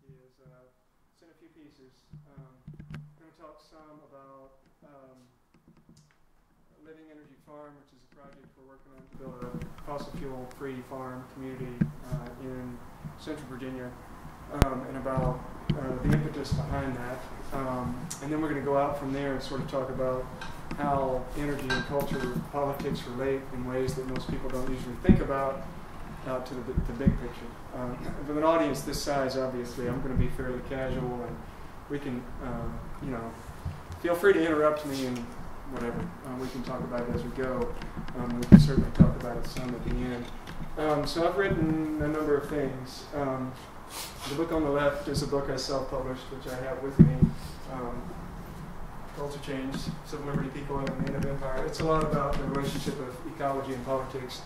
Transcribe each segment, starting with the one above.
He has sent a few pieces. I'm going to talk some about Living Energy Farm, which is a project we're working on to build a fossil fuel-free farm community in Central Virginia, and about the impetus behind that. And then we're going to go out from there and sort of talk about how energy and culture, politics relate in ways that most people don't usually think about out to the big picture. With an audience this size, obviously, I'm going to be fairly casual, and we can, feel free to interrupt me and whatever. We can talk about it as we go. We can certainly talk about it some at the end. So I've written a number of things. The book on the left is a book I self-published, which I have with me, Culture Change, Civil Liberty, People, and the End of Empire. It's a lot about the relationship of ecology and politics.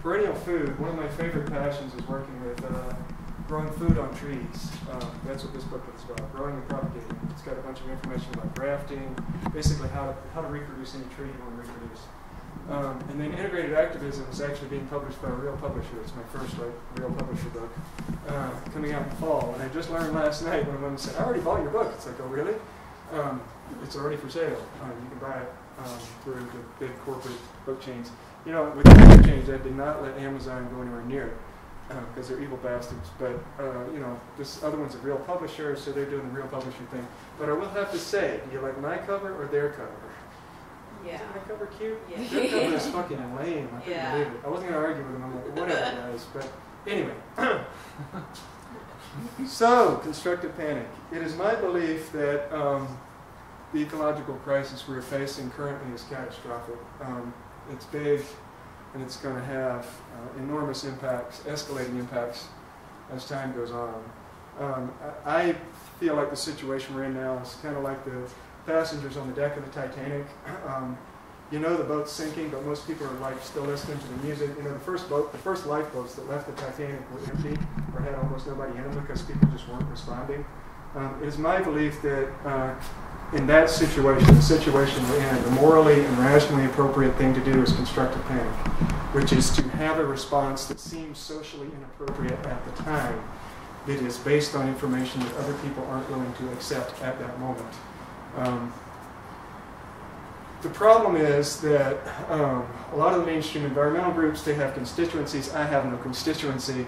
Perennial Food, one of my favorite passions is working with growing food on trees. That's what this book is about, growing and propagating. It's got a bunch of information about grafting, basically how to reproduce any tree you want to reproduce. And then Integrated Activism is actually being published by a real publisher. It's my first real publisher book, coming out in the fall. And I just learned last night when a woman said, "I already bought your book." It's like, oh, really? It's already for sale. You can buy it through the big corporate book chains. You know, with the book chains, I did not let Amazon go anywhere near it because they're evil bastards. But, this other one's a real publisher, so they're doing the real publisher thing. But I will have to say, do you like my cover or their cover? Yeah. Isn't my cover cute? Yeah. Their cover is fucking lame. I couldn't believe it. I wasn't going to argue with them. I'm like, whatever, guys. But anyway. So, Constructive Panic. It is my belief that the ecological crisis we're facing currently is catastrophic. It's big, and it's going to have enormous impacts, escalating impacts, as time goes on. I feel like the situation we're in now is kind of like the passengers on the deck of the Titanic. The boat's sinking, but most people are like still listening to the music. The first lifeboats that left the Titanic were empty or had almost nobody in them because people just weren't responding. It is my belief that in that situation, the situation we're in, the morally and rationally appropriate thing to do is constructive panic, which is to have a response that seems socially inappropriate at the time, that is based on information that other people aren't willing to accept at that moment. The problem is that a lot of the mainstream environmental groups, they have constituencies. I have no constituency.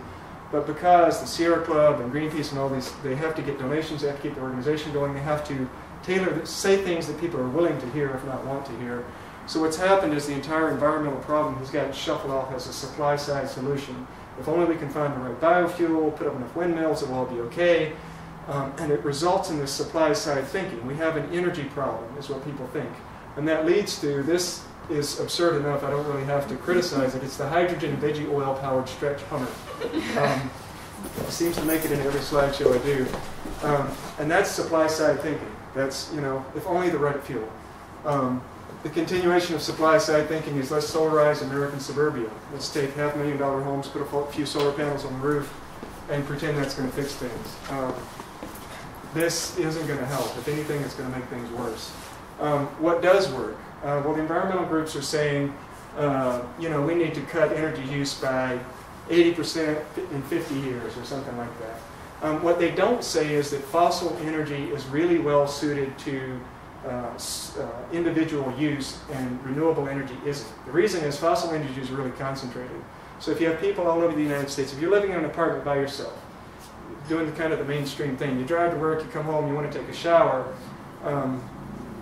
But because the Sierra Club and Greenpeace and all these, they have to get donations, they have to keep the organization going, they have to say things that people are willing to hear, if not want to hear. So what's happened is the entire environmental problem has gotten shuffled off as a supply-side solution. If only we can find the right biofuel, put up enough windmills, it will all be okay. And it results in this supply-side thinking. We have an energy problem, is what people think. And that leads to, this is absurd enough, I don't really have to criticize it, it's the hydrogen and veggie oil-powered stretch Hummer. It seems to make it in every slideshow I do. And that's supply-side thinking. That's, if only the right fuel. The continuation of supply-side thinking is let's solarize American suburbia. Let's take $500,000 homes, put a few solar panels on the roof, and pretend that's going to fix things. This isn't going to help. If anything, it's going to make things worse. What does work? Well, the environmental groups are saying, we need to cut energy use by 80% in 50 years or something like that. What they don't say is that fossil energy is really well suited to individual use and renewable energy isn't. The reason is fossil energy is really concentrated. So if you have people all over the United States, if you're living in an apartment by yourself, doing kind of the mainstream thing, you drive to work, you come home, you want to take a shower,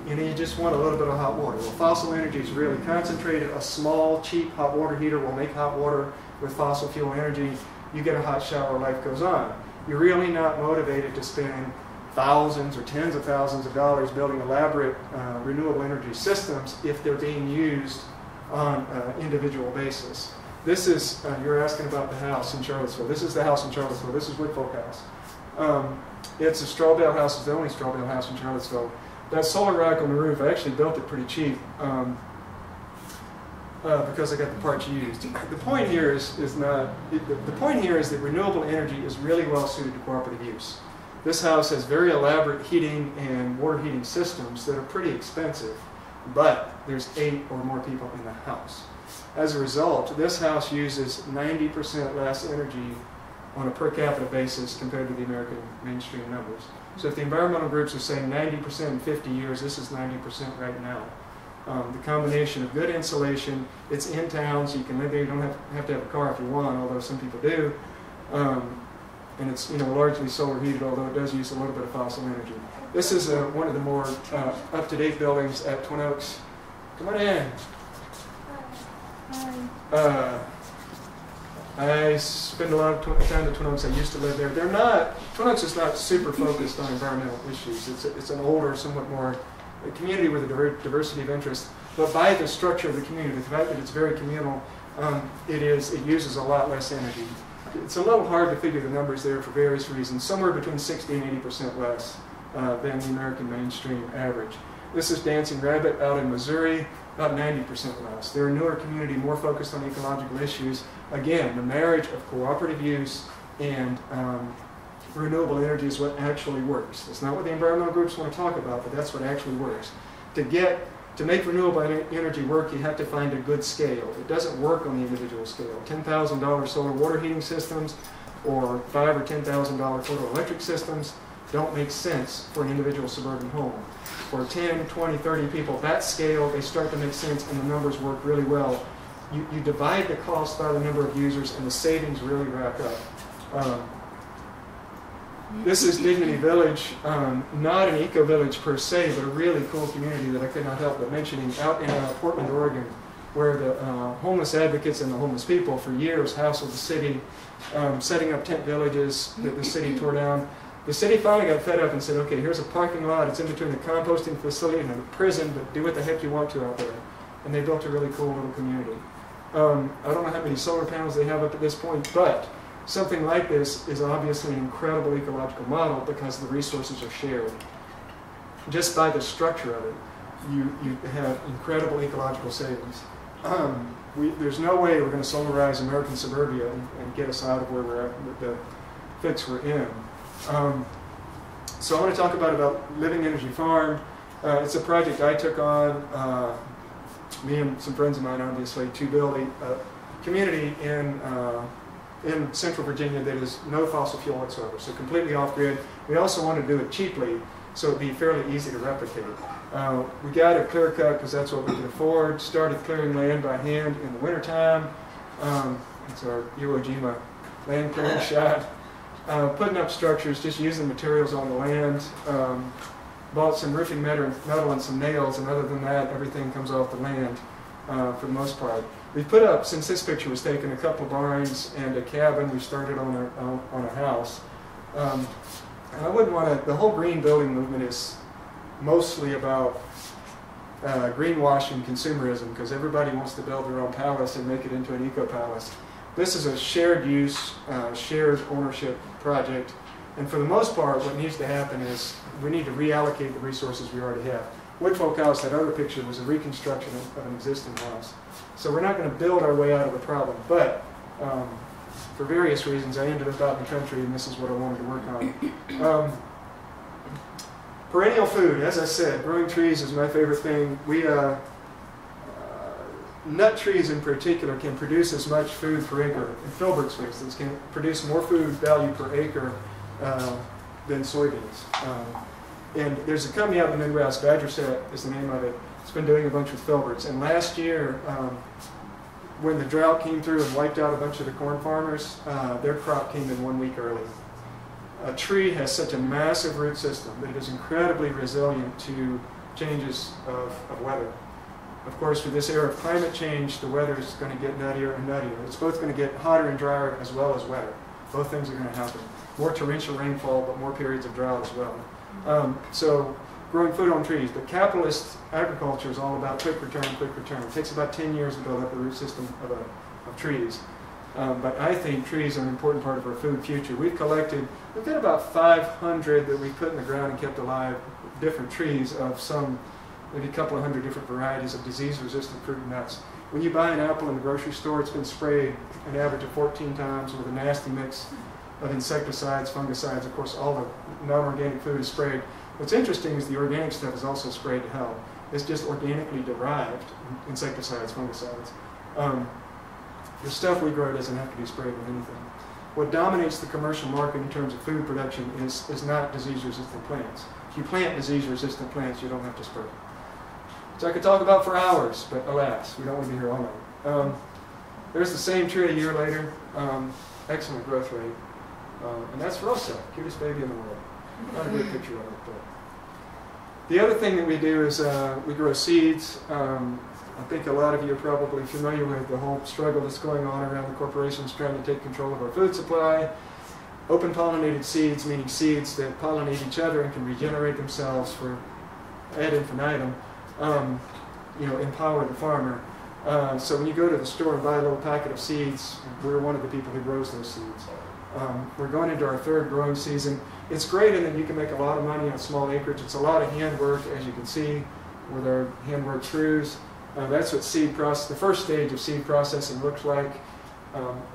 you just want a little bit of hot water. Well, fossil energy is really concentrated. A small, cheap hot water heater will make hot water with fossil fuel energy. You get a hot shower, life goes on. You're really not motivated to spend thousands or tens of thousands of dollars building elaborate renewable energy systems if they're being used on an individual basis. This is, you're asking about the house in Charlottesville. This is the house in Charlottesville. This is Woodfolk House. It's a straw bale house. It's the only straw bale house in Charlottesville. That solar rack on the roof, I actually built it pretty cheap because I got the parts used. The point here is that renewable energy is really well suited to cooperative use. This house has very elaborate heating and water heating systems that are pretty expensive, but there's 8 or more people in the house. As a result, this house uses 90% less energy on a per capita basis compared to the American mainstream numbers. So if the environmental groups are saying 90% in 50 years, this is 90% right now. The combination of good insulation, it's in town, so you can live there. You don't have to have a car if you want, although some people do. And it's largely solar heated, although it does use a little bit of fossil energy. This is one of the more up-to-date buildings at Twin Oaks. Come on in. Hi. I spend a lot of time at Twin Oaks. I used to live there. Twin Oaks is not super focused on environmental issues. It's an older, somewhat more a community with a diversity of interest. But by the structure of the community, the fact that it's very communal, it uses a lot less energy. It's a little hard to figure the numbers there for various reasons. Somewhere between 60 and 80% less than the American mainstream average. This is Dancing Rabbit out in Missouri, about 90% less. They're a newer community, more focused on ecological issues. Again, the marriage of cooperative use and renewable energy is what actually works. It's not what the environmental groups want to talk about, but that's what actually works. To make renewable energy work, you have to find a good scale. It doesn't work on the individual scale. $10,000 solar water heating systems or $5,000 or $10,000 photoelectric systems don't make sense for an individual suburban home. For 10, 20, 30 people, that scale, they start to make sense and the numbers work really well. You divide the cost by the number of users and the savings really rack up. This is Dignity Village, not an eco-village per se, but a really cool community that I could not help but mentioning out in Portland, Oregon, where the homeless advocates and the homeless people for years hassled the city, setting up tent villages that the city tore down. The city finally got fed up and said, okay, here's a parking lot, it's in between the composting facility and the prison, but do what the heck you want to out there. And they built a really cool little community. I don't know how many solar panels they have up at this point, but something like this is obviously an incredible ecological model because the resources are shared. Just by the structure of it, you have incredible ecological savings. There's no way we're going to solarize American suburbia and get us out of where we're at with the fix we're in. So I want to talk about Living Energy Farm. It's a project I took on, me and some friends of mine obviously, to build a community in Central Virginia that is no fossil fuel whatsoever, so completely off-grid. We also want to do it cheaply, so it'd be fairly easy to replicate. We got a clear cut because that's what we could afford. Started clearing land by hand in the wintertime. It's our Iwo Jima land clearing shot. Putting up structures, just using materials on the land. Bought some roofing metal and some nails, and other than that, everything comes off the land for the most part. We've put up, since this picture was taken, a couple barns and a cabin. We started on a house. And I wouldn't want to, the whole green building movement is mostly about greenwashing consumerism, because everybody wants to build their own palace and make it into an eco-palace. This is a shared use, shared ownership project. And for the most part, what needs to happen is we need to reallocate the resources we already have. Woodfolk House, that other picture, was a reconstruction of an existing house. So we're not going to build our way out of the problem, but for various reasons I ended up out in the country, and this is what I wanted to work on. Perennial food, as I said, growing trees is my favorite thing. Nut trees in particular can produce as much food per acre. And filberts, for instance, can produce more food value per acre than soybeans. And there's a company out in the Midwest, Badger Set is the name of it. It's been doing a bunch with filberts. And last year, when the drought came through and wiped out a bunch of the corn farmers, their crop came in 1 week early. A tree has such a massive root system that it is incredibly resilient to changes of weather. Of course, with this era of climate change, the weather is going to get nuttier and nuttier. It's both going to get hotter and drier as well as wetter. Both things are going to happen. More torrential rainfall, but more periods of drought as well. So growing food on trees. But capitalist agriculture is all about quick return, quick return. It takes about 10 years to build up a root system of trees. But I think trees are an important part of our food future. We've got about 500 that we've put in the ground and kept alive, different trees of some, maybe a couple of hundred different varieties of disease-resistant fruit and nuts. When you buy an apple in the grocery store, it's been sprayed an average of 14 times with a nasty mix of insecticides, fungicides. Of course, all the non-organic food is sprayed. What's interesting is the organic stuff is also sprayed to hell. It's just organically derived insecticides, fungicides. The stuff we grow doesn't have to be sprayed with anything. what dominates the commercial market in terms of food production is not disease-resistant plants. If you plant disease-resistant plants, you don't have to spray. So I could talk about for hours, but alas, we don't want to be here all night. There's the same tree a year later, excellent growth rate. And that's Rosa, cutest baby in the world. Not a good picture of it, but. The other thing that we do is we grow seeds. I think a lot of you are probably familiar with the whole struggle that's going on around the corporations trying to take control of our food supply. Open pollinated seeds, meaning seeds that pollinate each other and can regenerate themselves for ad infinitum, empower the farmer. So when you go to the store and buy a little packet of seeds, we're one of the people who grows those seeds. We're going into our third growing season. It's great in that you can make a lot of money on small acreage. It's a lot of handwork, as you can see, with our handwork crews. That's what the first stage of seed processing looks like.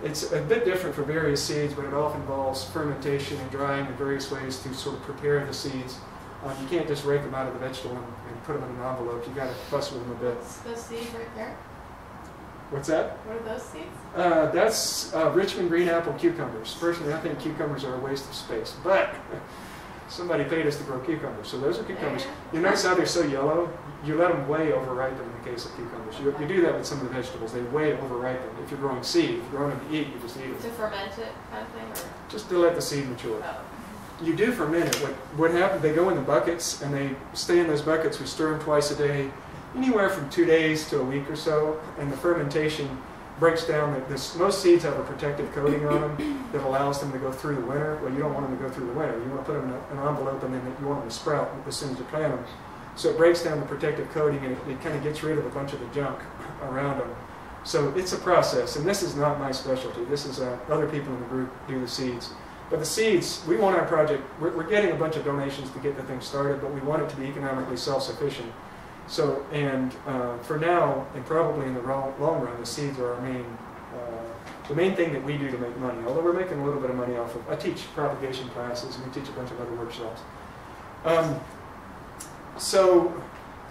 It's a bit different for various seeds, but it often involves fermentation and drying in various ways to sort of prepare the seeds. You can't just rake them out of the vegetable and put them in an envelope. You've got to fuss with them a bit. What's the seed right there? What's that? What are those seeds? That's Richmond green apple cucumbers. Personally, I think cucumbers are a waste of space, but somebody paid us to grow cucumbers, so those are cucumbers. You notice how they're so yellow? You let them way overripen in the case of cucumbers. You do that with some of the vegetables. They way overripen. If you're growing seed, if you're growing them to eat, you just eat them. To ferment it kind of thing? Or? Just to let the seed mature. Oh. You do ferment it. What happens, they go in the buckets, and they stay in those buckets. We stir them twice a day, anywhere from 2 days to a week or so, and the fermentation breaks down. Most seeds have a protective coating on them that allows them to go through the winter. Well, you don't want them to go through the winter. You want to put them in an envelope, and then you want them to sprout as soon as you plant them. So it breaks down the protective coating, and it kind of gets rid of a bunch of the junk around them. So it's a process, and this is not my specialty. This is other people in the group do the seeds. But the seeds, we want our project, we're getting a bunch of donations to get the thing started, but we want it to be economically self-sufficient. So, and for now, and probably in the long run, the seeds are our the main thing that we do to make money, although we're making a little bit of money off of, I teach propagation classes, and we teach a bunch of other workshops. So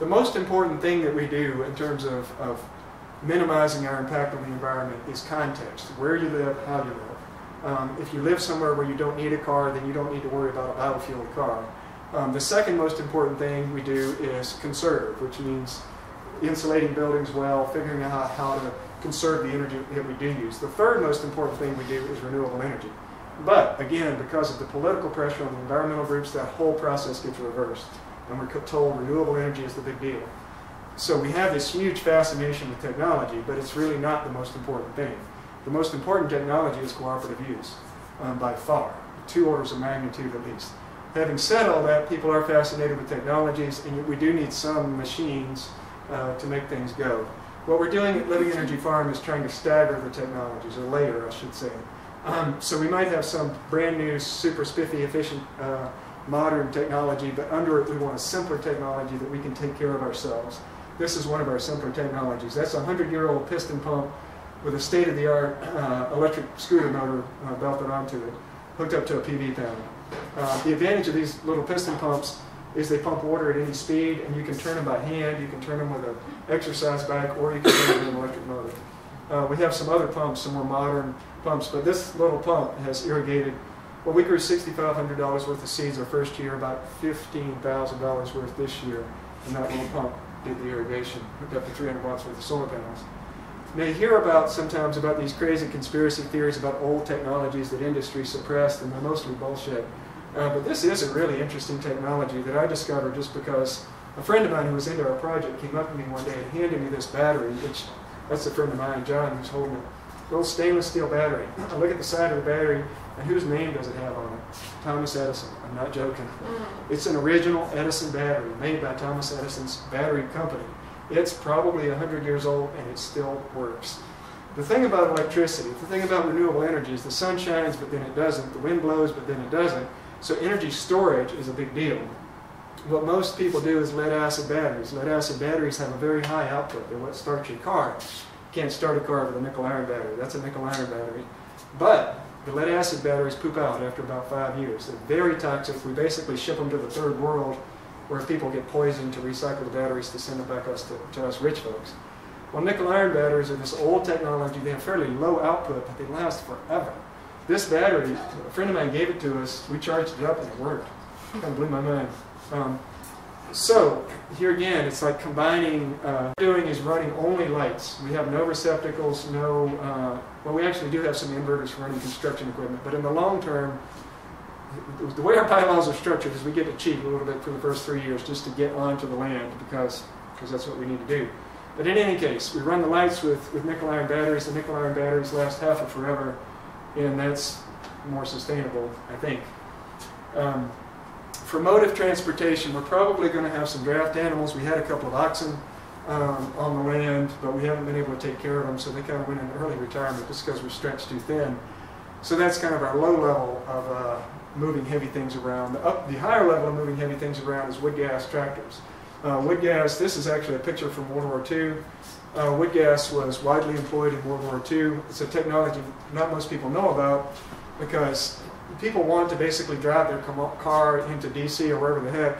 the most important thing that we do in terms of minimizing our impact on the environment is context, where you live, how you live. If you live somewhere where you don't need a car, then you don't need to worry about a biofueled car. The second most important thing we do is conserve, which means insulating buildings well, figuring out how to conserve the energy that we do use. The third most important thing we do is renewable energy. But again, because of the political pressure on the environmental groups, that whole process gets reversed. And we're told renewable energy is the big deal. So we have this huge fascination with technology, but it's really not the most important thing. The most important technology is cooperative use, by far, 2 orders of magnitude at least. Having said all that, people are fascinated with technologies, and we do need some machines to make things go. What we're doing at Living Energy Farm is trying to stagger the technologies, or layer, I should say. So we might have some brand new, super spiffy, efficient, modern technology, but under it we want a simpler technology that we can take care of ourselves. This is one of our simpler technologies. That's a 100-year-old piston pump with a state-of-the-art electric scooter motor belted onto it, hooked up to a PV panel. The advantage of these little piston pumps is they pump water at any speed, and you can turn them by hand, you can turn them with an exercise bike, or you can turn them with an electric motor. We have some other pumps, some more modern pumps, but this little pump has irrigated. Well, we grew $6,500 worth of seeds our first year, about $15,000 worth this year, and that little pump did the irrigation, hooked up to 300 watts worth of solar panels. Now you hear sometimes about these crazy conspiracy theories about old technologies that industry suppressed, and they're mostly bullshit. But this is a really interesting technology that I discovered just because a friend of mine who was into our project came up to me one day and handed me this battery, which, that's a friend of mine, John, who's holding it. An old stainless steel battery. I look at the side of the battery, and whose name does it have on it? Thomas Edison. I'm not joking. It's an original Edison battery made by Thomas Edison's battery company. It's probably 100 years old, and it still works. The thing about electricity, the thing about renewable energy is the sun shines, but then it doesn't. The wind blows, but then it doesn't. So energy storage is a big deal. What most people do is lead-acid batteries. Lead-acid batteries have a very high output. They're what starts your car. You can't start a car with a nickel-iron battery. That's a nickel-iron battery. But the lead-acid batteries poop out after about 5 years. They're very toxic. We basically ship them to the third world where people get poisoned to recycle the batteries to send them back to us rich folks. Well, nickel-iron batteries are this old technology. They have fairly low output, but they last forever. this battery, a friend of mine gave it to us, we charged it up and it worked. Kind of blew my mind. So here again, it's like combining, what we're doing is running only lights. We have no receptacles, no, well, we actually do have some inverters for running construction equipment, but in the long term, the way our bylaws are structured is we get to cheat a little bit for the first 3 years just to get onto the land because that's what we need to do. But in any case, we run the lights with nickel iron batteries. The nickel iron batteries last half of forever, and that's more sustainable, I think. For motive transportation, we're probably going to have some draft animals. We had a couple of oxen on the land, but we haven't been able to take care of them, so they kind of went into early retirement just because we're stretched too thin. So that's kind of our low level of moving heavy things around. The higher level of moving heavy things around is wood gas tractors. Wood gas, this is actually a picture from World War II. Wood gas was widely employed in World War II. It's a technology not most people know about because people want to basically drive their car into DC or wherever the heck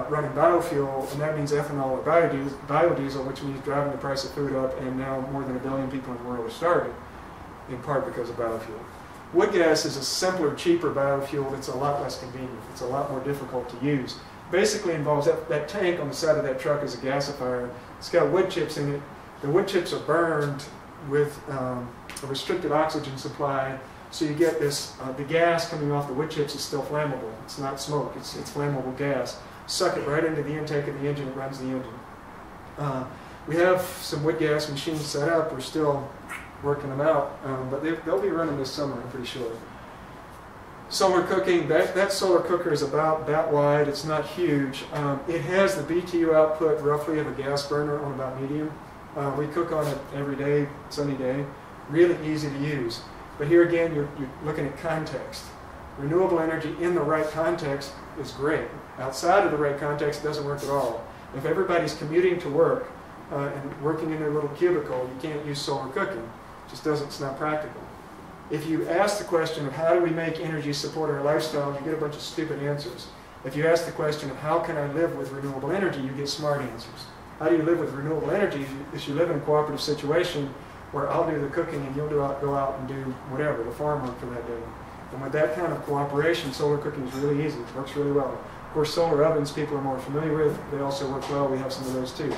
running biofuel, and that means ethanol or biodiesel, which means driving the price of food up, and now more than 1 billion people in the world are starving, in part because of biofuel. Wood gas is a simpler, cheaper biofuel that's a lot less convenient. It's a lot more difficult to use. Basically involves that tank on the side of that truck is a gasifier. It's got wood chips in it. The wood chips are burned with a restricted oxygen supply, so you get this, the gas coming off the wood chips is still flammable. It's not smoke, it's flammable gas. Suck it right into the intake of the engine, it runs the engine. We have some wood gas machines set up. We're still working them out, but they'll be running this summer, I'm pretty sure. Solar cooking, that solar cooker is about that wide. It's not huge. It has the BTU output roughly of a gas burner on about medium. We cook on it every day, sunny day. Really easy to use. But here again, you're looking at context. Renewable energy in the right context is great. Outside of the right context, it doesn't work at all. If everybody's commuting to work and working in their little cubicle, you can't use solar cooking. It just doesn't, it's not practical. If you ask the question of how do we make energy support our lifestyle, you get a bunch of stupid answers. If you ask the question of how can I live with renewable energy, you get smart answers. How do you live with renewable energy? Is you live in a cooperative situation where I'll do the cooking and you'll go out and do whatever, the farm work for that day. And with that kind of cooperation, solar cooking is really easy. It works really well. Of course, solar ovens people are more familiar with. They also work well. We have some of those too.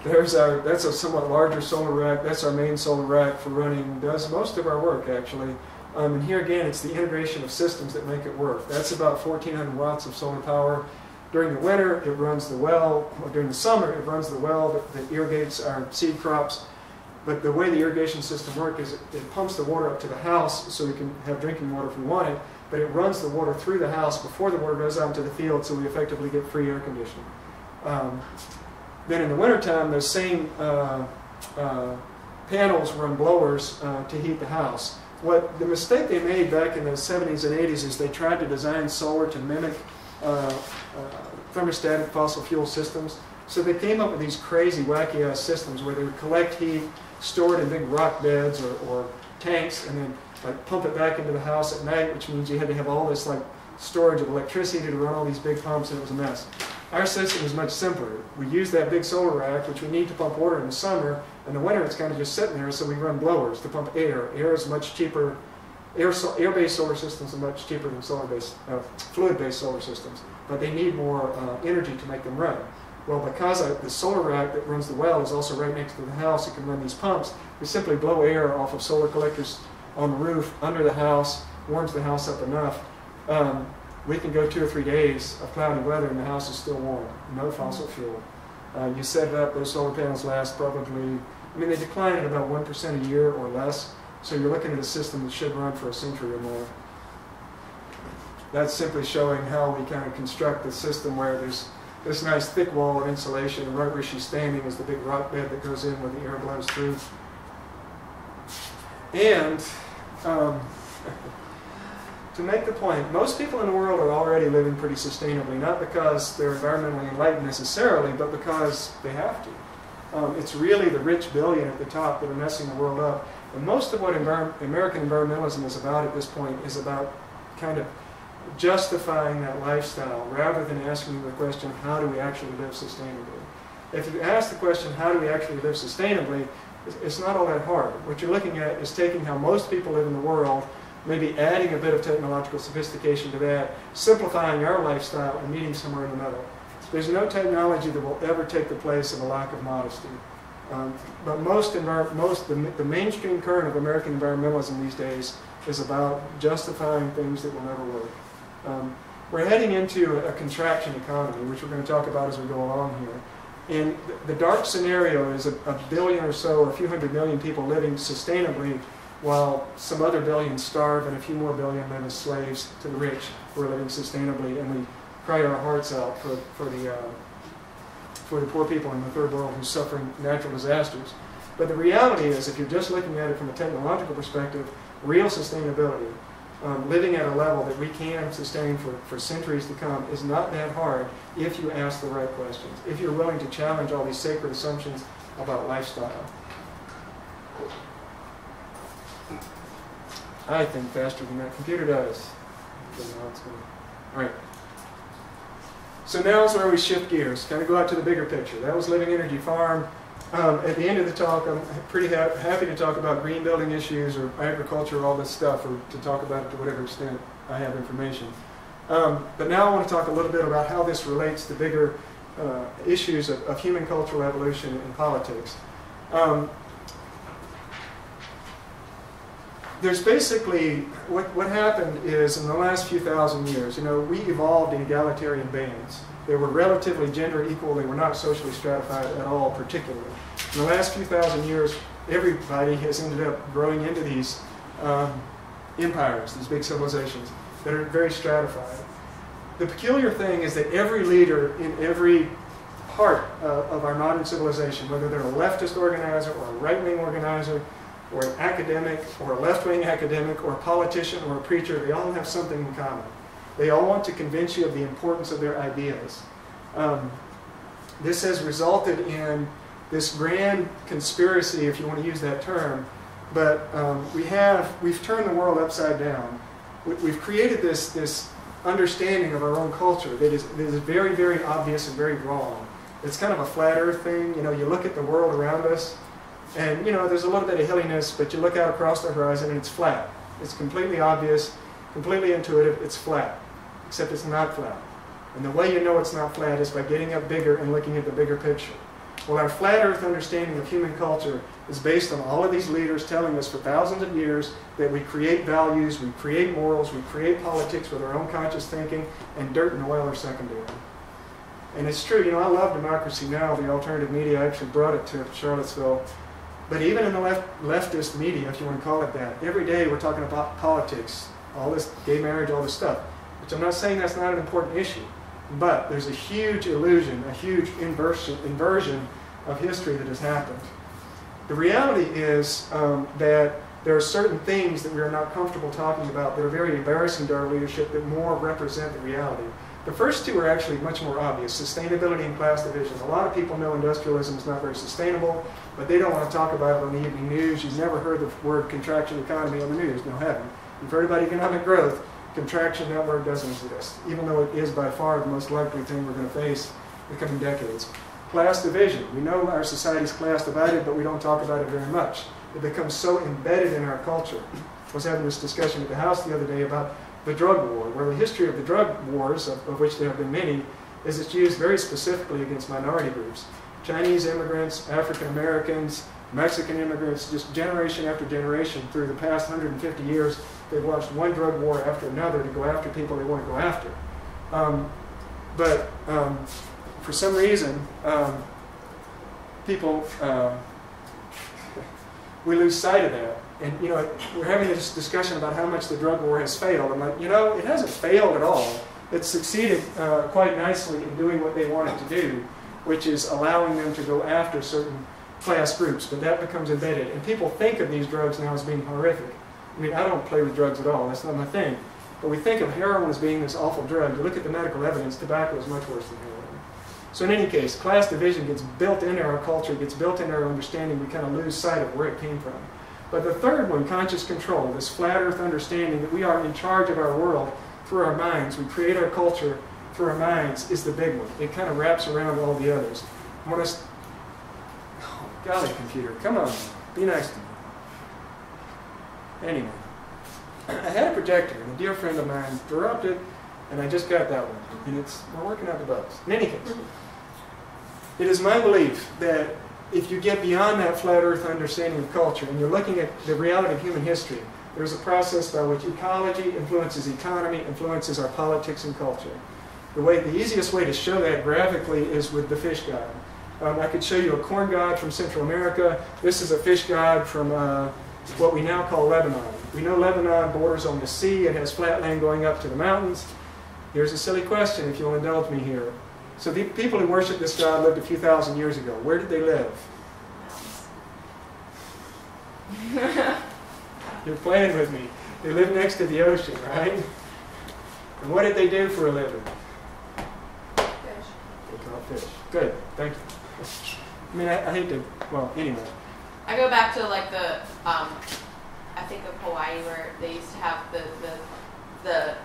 That's a somewhat larger solar rack. That's our main solar rack for running, does most of our work actually. And here again, it's the integration of systems that make it work. That's about 1,400 watts of solar power. During the winter, it runs the well. Or during the summer, it runs the well that irrigates our seed crops. But the way the irrigation system works is it pumps the water up to the house so we can have drinking water if we want it, but it runs the water through the house before the water goes out into the field, so we effectively get free air conditioning. Then in the wintertime, those same panels run blowers to heat the house. The mistake they made back in the 70s and 80s is they tried to design solar to mimic thermostatic fossil fuel systems. So they came up with these crazy, wacky-ass systems where they would collect heat, store it in big rock beds or tanks, and then like pump it back into the house at night, which means you had to have all this like storage of electricity to run all these big pumps, and it was a mess. Our system is much simpler. We use that big solar rack, which we need to pump water in the summer. In the winter, it's kind of just sitting there, so we run blowers to pump air. Air is much cheaper. Air-based solar systems are much cheaper than fluid-based solar systems, but they need more energy to make them run. Well, because the solar rack that runs the well is also right next to the house, it can run these pumps. We simply blow air off of solar collectors on the roof under the house, warms the house up enough. We can go 2 or 3 days of cloudy weather and the house is still warm. No fossil fuel. You set it up, those solar panels last probably, they decline at about 1% a year or less. So you're looking at a system that should run for a century or more. That's simply showing how we kind of construct the system where there's this nice thick wall of insulation, and right where she's standing is the big rock bed that goes in where the air blows through. And to make the point, most people in the world are already living pretty sustainably, not because they're environmentally enlightened necessarily, but because they have to. It's really the rich billion at the top that are messing the world up. And most of what American environmentalism is about at this point is about kind of justifying that lifestyle rather than asking the question, how do we actually live sustainably? If you ask the question, how do we actually live sustainably, It's not all that hard. What you're looking at is taking how most people live in the world, maybe adding a bit of technological sophistication to that, simplifying our lifestyle, and meeting somewhere in the middle. There's no technology that will ever take the place of a lack of modesty. But the mainstream current of American environmentalism these days is about justifying things that will never work. We're heading into a contraction economy, which we're going to talk about as we go along here. And the dark scenario is a billion or so, or a few hundred million people living sustainably, while some other billions starve and a few more billion live as slaves to the rich who are living sustainably, and we cry our hearts out for the poor people in the third world who suffer natural disasters. But the reality is, if you're just looking at it from a technological perspective, real sustainability, living at a level that we can sustain for centuries to come, is not that hard if you ask the right questions, if you're willing to challenge all these sacred assumptions about lifestyle. I think faster than that computer does. All right. So now is where we shift gears, kind of go out to the bigger picture. That was Living Energy Farm. At the end of the talk, I'm pretty happy to talk about green building issues or agriculture, all this stuff, or to talk about it to whatever extent I have information. But now I want to talk a little bit about how this relates to bigger issues of human cultural evolution and politics. There's basically, what happened is in the last few thousand years, we evolved in egalitarian bands. They were relatively gender equal. They were not socially stratified at all, particularly. In the last few thousand years, everybody has ended up growing into these empires, these big civilizations that are very stratified. The peculiar thing is that every leader in every part of our modern civilization, whether they're a leftist organizer or a right-wing organizer, or an academic, or a left-wing academic, or a politician, or a preacher, they all have something in common. They all want to convince you of the importance of their ideas. This has resulted in this grand conspiracy, if you want to use that term, but we've turned the world upside down. We've created this understanding of our own culture that is very, very obvious and very wrong. It's kind of a flat earth thing. You look at the world around us, and there's a little bit of hilliness, but you look out across the horizon and it's flat. It's completely obvious, completely intuitive, it's flat. Except it's not flat. And the way you know it's not flat is by getting up bigger and looking at the bigger picture. Well, our flat earth understanding of human culture is based on all of these leaders telling us for thousands of years that we create values, we create morals, we create politics with our own conscious thinking, and dirt and oil are secondary. And it's true, I love Democracy Now!, the alternative media. I actually brought it to Charlottesville. But even in the leftist media, if you want to call it that, every day we're talking about politics, all this gay marriage, all this stuff. Which I'm not saying that's not an important issue, but there's a huge illusion, a huge inversion of history that has happened. The reality is that there are certain things that we are not comfortable talking about that are very embarrassing to our leadership that more represent the reality. The first two are actually much more obvious, sustainability and class division. A lot of people know industrialism is not very sustainable, but they don't want to talk about it on the evening news. You've never heard the word contraction economy on the news. No, haven't. You've heard about economic growth. Contraction, that word doesn't exist, even though it is by far the most likely thing we're going to face in the coming decades. Class division. We know our society is class divided, but we don't talk about it very much. It becomes so embedded in our culture. I was having this discussion at the house the other day about the drug war, where the history of the drug wars, of which there have been many, is it's used very specifically against minority groups. Chinese immigrants, African Americans, Mexican immigrants, just generation after generation through the past 150 years, they've launched one drug war after another to go after people they want to go after. But for some reason, people, we lose sight of that. And we're having this discussion about how much the drug war has failed. I'm like, it hasn't failed at all. It's succeeded quite nicely in doing what they wanted to do, which is allowing them to go after certain class groups, but that becomes embedded. And people think of these drugs now as being horrific. I mean, I don't play with drugs at all. That's not my thing. But we think of heroin as being this awful drug. You look at the medical evidence, tobacco is much worse than heroin. So in any case, class division gets built into our culture, gets built into our understanding. We kind of lose sight of where it came from. But the third one, conscious control, this flat earth understanding that we are in charge of our world through our minds, we create our culture through our minds, is the big one. It kind of wraps around all the others. I want to Golly, computer, come on, be nice to me. Anyway, I had a projector, and a dear friend of mine dropped it, and I just got that one. And we're working out the bugs. In any case, it is my belief that if you get beyond that flat earth understanding of culture, and you're looking at the reality of human history, there's a process by which ecology influences economy, influences our politics and culture. The easiest way to show that graphically is with the fish god. I could show you a corn god from Central America. This is a fish god from what we now call Lebanon. We know Lebanon borders on the sea. It has flat land going up to the mountains. Here's a silly question, if you'll indulge me here. So the people who worship this god lived a few thousand years ago. Where did they live? You're playing with me. They lived next to the ocean, right? And what did they do for a living? Fish. They caught fish. Good, thank you. I mean, I hate to, well, anyway. I go back to like the, I think of Hawaii where they used to have the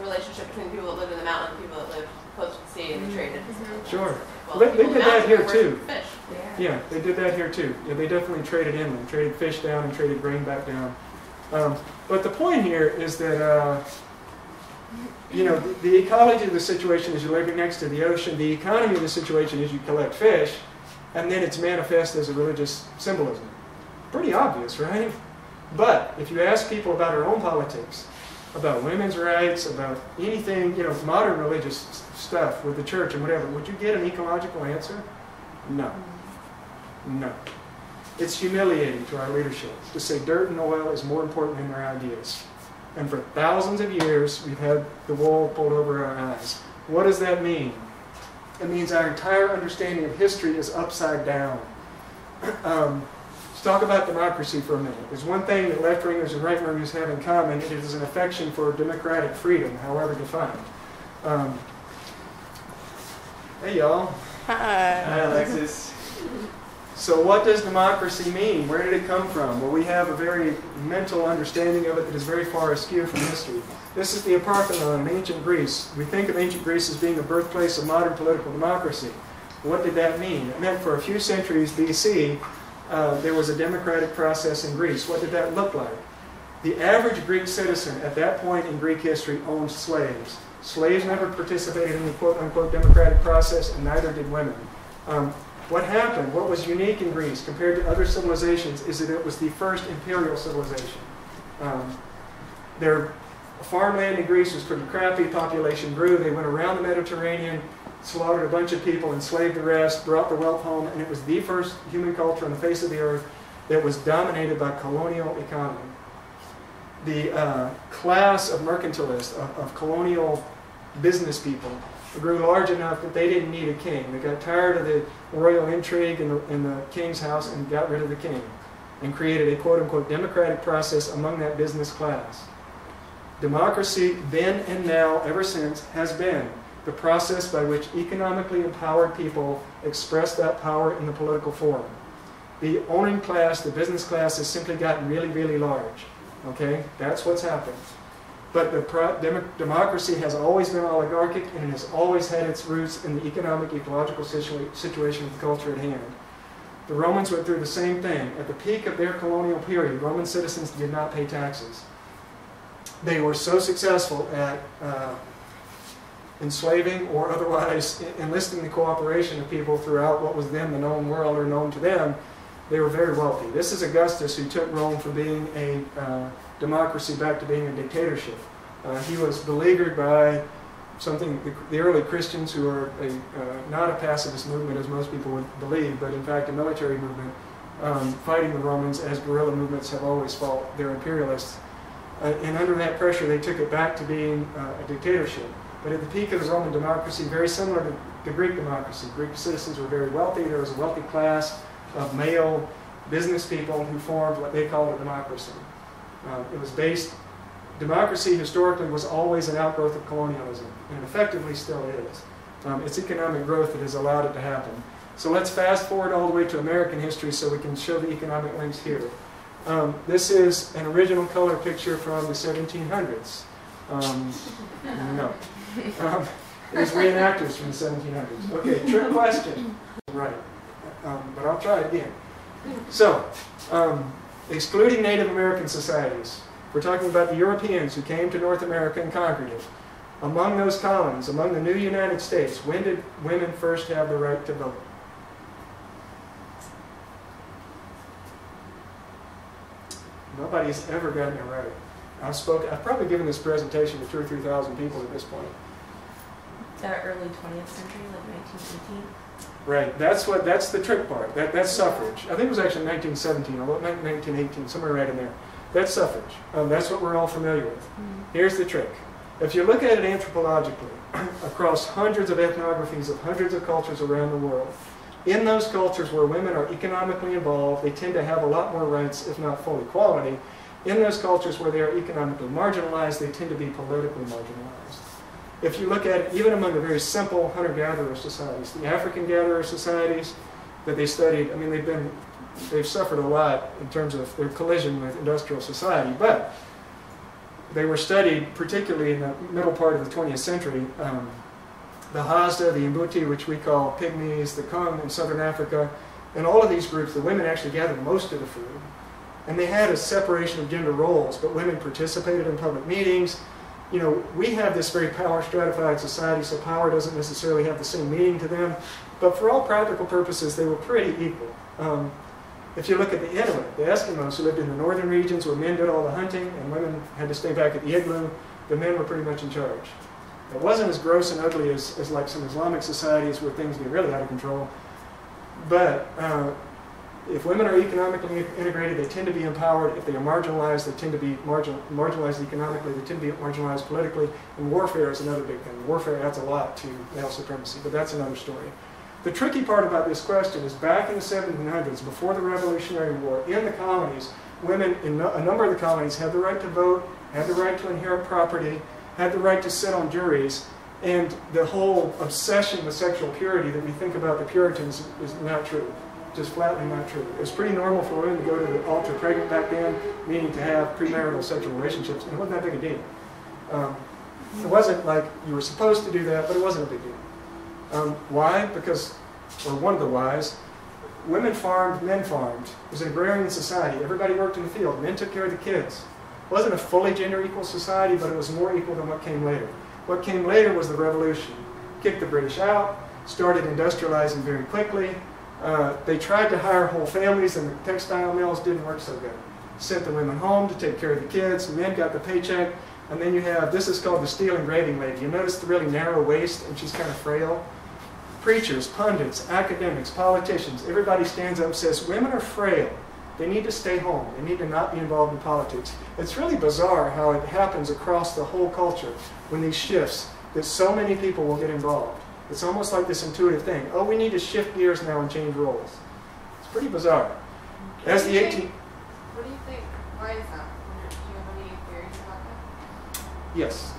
relationship between the people that lived in the mountain and the people that lived close to the sea, and they traded. Sure. Well, They did that here too. Fish. Yeah, they did that here too. Yeah, they definitely traded inland, traded fish down and traded grain back down. But the point here is that, you know, the ecology of the situation is you're living next to the ocean. The economy of the situation is you collect fish, and then it's manifest as a religious symbolism. Pretty obvious, right? But if you ask people about our own politics, about women's rights, about anything, you know, modern religious stuff with the church and whatever, would you get an ecological answer? No. No. It's humiliating to our leadership to say dirt and oil is more important than their ideas. And for thousands of years, we've had the wool pulled over our eyes. What does that mean? It means our entire understanding of history is upside down. Let's talk about democracy for a minute. There's one thing that left-wingers and right-wingers have in common. It is an affection for democratic freedom, however defined. Hey, y'all. Hi. Hi, Alexis. So what does democracy mean? Where did it come from? Well, we have a very mental understanding of it that is very far askew from history. This is the Parthenon in ancient Greece. We think of ancient Greece as being the birthplace of modern political democracy. What did that mean? It meant for a few centuries BC, there was a democratic process in Greece. What did that look like? The average Greek citizen at that point in Greek history owned slaves. Slaves never participated in the quote-unquote democratic process, and neither did women. What happened, what was unique in Greece compared to other civilizations, is that it was the first imperial civilization. Their farmland in Greece was pretty crappy, population grew, they went around the Mediterranean, slaughtered a bunch of people, enslaved the rest, brought the wealth home, and it was the first human culture on the face of the earth that was dominated by colonial economy. The class of mercantilists, of colonial business people, grew large enough that they didn't need a king. They got tired of the royal intrigue in the king's house and got rid of the king and created a quote-unquote democratic process among that business class. Democracy then and now, ever since, has been the process by which economically empowered people express that power in the political forum. The owning class, the business class, has simply gotten really, really large. Okay? That's what's happened. But democracy has always been oligarchic, and it has always had its roots in the economic, ecological situation of the culture at hand. The Romans went through the same thing. At the peak of their colonial period, Roman citizens did not pay taxes. They were so successful at enslaving or otherwise enlisting the cooperation of people throughout what was then the known world or known to them. They were very wealthy. This is Augustus, who took Rome from being a democracy back to being a dictatorship. He was beleaguered by the early Christians, who are not a pacifist movement as most people would believe, but in fact a military movement, fighting the Romans as guerrilla movements have always fought. They're imperialists. And under that pressure they took it back to being a dictatorship. But at the peak of the Roman democracy, very similar to the Greek democracy, Greek citizens were very wealthy. There was a wealthy class of male business people who formed what they called a democracy. It was based, democracy historically was always an outgrowth of colonialism, and effectively still is. It's economic growth that has allowed it to happen. So let's fast forward all the way to American history so we can show the economic links here. This is an original color picture from the 1700s. No. It was reenactors from the 1700s. Okay, trick question. Right. but I'll try it again. So, excluding Native American societies, we're talking about the Europeans who came to North America and conquered it. Among those colonies, among the new United States, when did women first have the right to vote? Nobody's ever gotten it right. I've probably given this presentation to 2,000 or 3,000 people at this point. Is that early 20th century, like 1918? Right. That's the trick part. That's suffrage. I think it was actually 1917 or 1918, somewhere right in there. That's suffrage. That's what we're all familiar with. Here's the trick. If you look at it anthropologically, across hundreds of ethnographies of hundreds of cultures around the world, in those cultures where women are economically involved, they tend to have a lot more rights, if not full equality. In those cultures where they are economically marginalized, they tend to be politically marginalized. If you look at it, even among the very simple hunter-gatherer societies, the African gatherer societies that they studied, I mean, they've suffered a lot in terms of their collision with industrial society, but they were studied particularly in the middle part of the 20th century. The Hadza, the Mbuti, which we call pygmies, the Kung in southern Africa, and all of these groups, the women actually gathered most of the food. And they had a separation of gender roles, but women participated in public meetings. You know, we have this very power-stratified society, so power doesn't necessarily have the same meaning to them. But for all practical purposes, they were pretty equal. If you look at the Inuit, the Eskimos who lived in the northern regions where men did all the hunting and women had to stay back at the igloo, the men were pretty much in charge. It wasn't as gross and ugly as like some Islamic societies where things get really out of control. But if women are economically integrated, they tend to be empowered. If they are marginalized, they tend to be marginalized economically. They tend to be marginalized politically. And warfare is another big thing. Warfare adds a lot to male supremacy, but that's another story. The tricky part about this question is back in the 1700s, before the Revolutionary War, in the colonies, women in a number of the colonies had the right to vote, had the right to inherit property, had the right to sit on juries, and the whole obsession with sexual purity that we think about the Puritans is not true. Just flatly not true. It was pretty normal for women to go to the altar pregnant back then, meaning to have premarital sexual relationships, and it wasn't that big a deal. It wasn't like you were supposed to do that, but it wasn't a big deal. Why? Because, or one of the whys, women farmed, men farmed. It was an agrarian society. Everybody worked in the field. Men took care of the kids. It wasn't a fully gender equal society, but it was more equal than what came later. What came later was the revolution. Kicked the British out, started industrializing very quickly. They tried to hire whole families, and the textile mills didn't work so good. Sent the women home to take care of the kids. Men got the paycheck. And then you have, this is called the steel engraving lady. You notice the really narrow waist, and she's kind of frail. Preachers, pundits, academics, politicians, everybody stands up and says, women are frail. They need to stay home. They need to not be involved in politics. It's really bizarre how it happens across the whole culture when these shifts, that so many people will get involved. It's almost like this intuitive thing. Oh, we need to shift gears now and change roles. It's pretty bizarre. As the 18... What do you think? Why is that? Do you have any theories about that? Yes.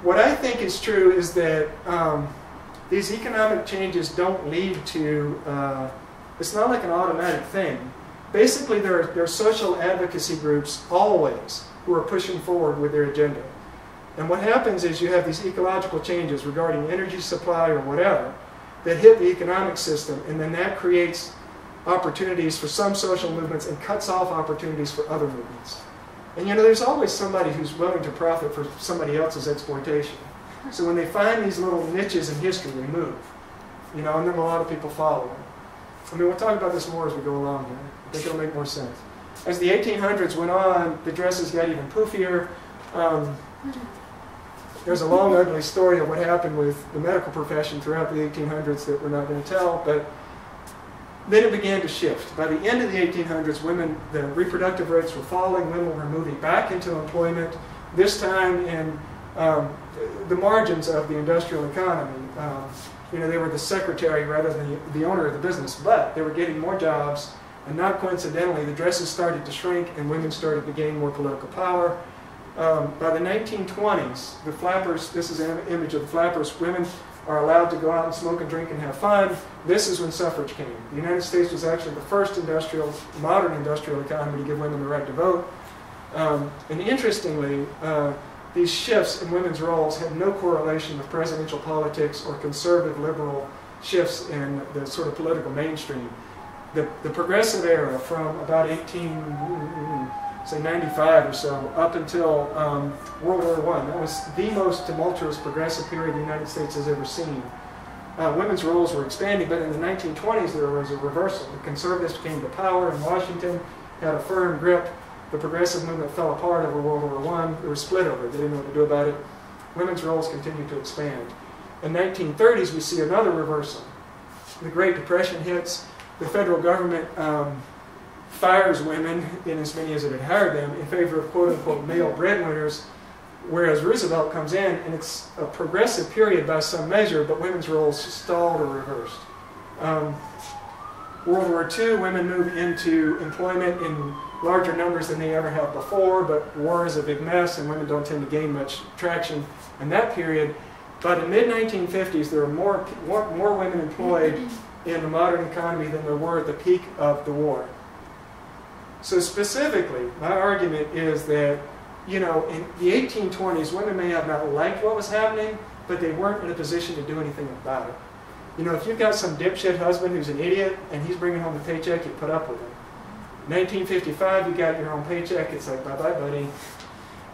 What I think is true is that these economic changes don't lead to, it's not like an automatic thing. Basically, there are social advocacy groups always who are pushing forward with their agenda. And what happens is you have these ecological changes regarding energy supply or whatever that hit the economic system, and then that creates opportunities for some social movements and cuts off opportunities for other movements. And you know, there's always somebody who's willing to profit for somebody else's exploitation. So when they find these little niches in history, they move. You know, and then a lot of people follow them. I mean, we'll talk about this more as we go along here. I think it'll make more sense. As the 1800s went on, the dresses got even poofier. There's a long, ugly story of what happened with the medical profession throughout the 1800s that we're not going to tell, but then it began to shift. By the end of the 1800s, women, the reproductive rates were falling, women were moving back into employment, this time in the margins of the industrial economy. You know, they were the secretary rather than the owner of the business, but they were getting more jobs, and not coincidentally, the dresses started to shrink and women started to gain more political power. By the 1920s, the flappers, this is an image of the flappers, women are allowed to go out and smoke and drink and have fun. This is when suffrage came. The United States was actually the first modern industrial economy to give women the right to vote. And interestingly, these shifts in women's roles had no correlation with presidential politics or conservative liberal shifts in the sort of political mainstream. The progressive era from about 1895 or so up until World War I, that was the most tumultuous progressive period the United States has ever seen. Women's roles were expanding, but in the 1920s there was a reversal. The conservatives came to power in Washington, had a firm grip. The progressive movement fell apart over World War I. They were split over it. They didn't know what to do about it. Women's roles continued to expand. In the 1930s, we see another reversal. The Great Depression hits. The federal government fires women, in as many as it had hired them, in favor of quote-unquote male breadwinners, whereas Roosevelt comes in, and it's a progressive period by some measure, but women's roles stalled or reversed. World War II, women move into employment in larger numbers than they ever have before, but war is a big mess, and women don't tend to gain much traction in that period. By the mid-1950s, there were more women employed in the modern economy than there were at the peak of the war. So specifically, my argument is that, you know, in the 1820s, women may have not liked what was happening, but they weren't in a position to do anything about it. You know, if you've got some dipshit husband who's an idiot and he's bringing home the paycheck, you put up with him. 1955, you got your own paycheck, it's like, bye-bye, buddy.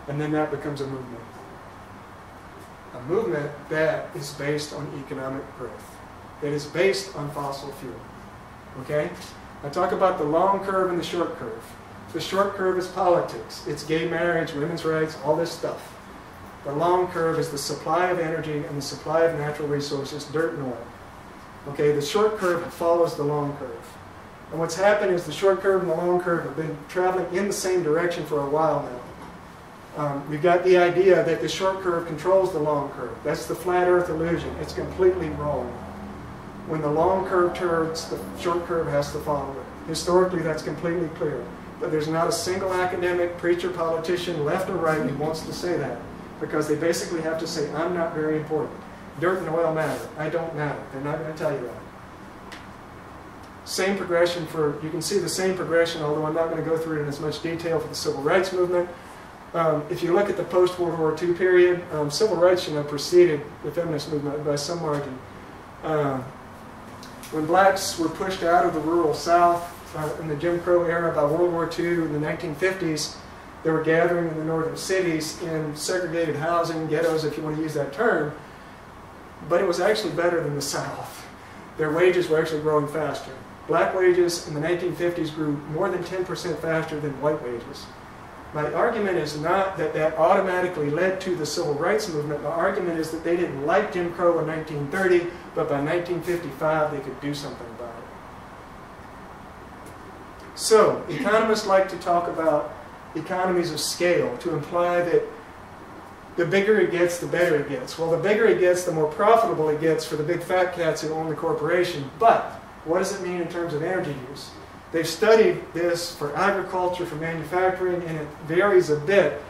And then that becomes a movement. A movement that is based on economic growth, that is based on fossil fuel. Okay? I talk about the long curve and the short curve. The short curve is politics. It's gay marriage, women's rights, all this stuff. The long curve is the supply of energy and the supply of natural resources, dirt and oil. Okay, the short curve follows the long curve. And what's happened is the short curve and the long curve have been traveling in the same direction for a while now. We've got the idea that the short curve controls the long curve. That's the flat earth illusion. It's completely wrong. When the long curve turns, the short curve has to follow it. Historically, that's completely clear. But there's not a single academic, preacher, politician, left or right, who wants to say that. Because they basically have to say, I'm not very important. Dirt and oil matter. I don't matter. They're not going to tell you that. Same progression you can see the same progression, although I'm not going to go through it in as much detail for the civil rights movement. If you look at the post-World War II period, civil rights, preceded the feminist movement by some margin. When blacks were pushed out of the rural South in the Jim Crow era by World War II in the 1950s, they were gathering in the northern cities in segregated housing, ghettos if you want to use that term, but it was actually better than the South. Their wages were actually growing faster. Black wages in the 1950s grew more than 10% faster than white wages. My argument is not that that automatically led to the civil rights movement. My argument is that they didn't like Jim Crow in 1930, but by 1955 they could do something about it. So, economists like to talk about economies of scale to imply that the bigger it gets, the better it gets. Well, the bigger it gets, the more profitable it gets for the big fat cats who own the corporation. But what does it mean in terms of energy use? They've studied this for agriculture, for manufacturing, and it varies a bit.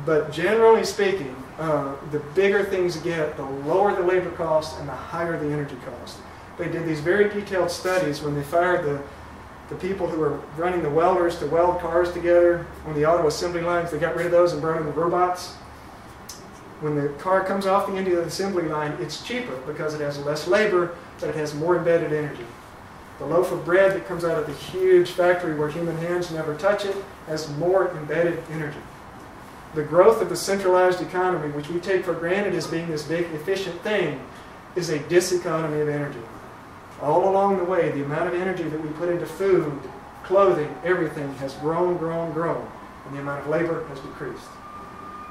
But generally speaking, the bigger things get, the lower the labor cost and the higher the energy cost. They did these very detailed studies when they fired the people who were running the welders to weld cars together on the auto assembly lines. They got rid of those and brought in the robots. When the car comes off the end of the assembly line, it's cheaper because it has less labor, but it has more embedded energy. The loaf of bread that comes out of the huge factory where human hands never touch it has more embedded energy. The growth of the centralized economy, which we take for granted as being this big, efficient thing, is a diseconomy of energy. All along the way, the amount of energy that we put into food, clothing, everything has grown, and the amount of labor has decreased.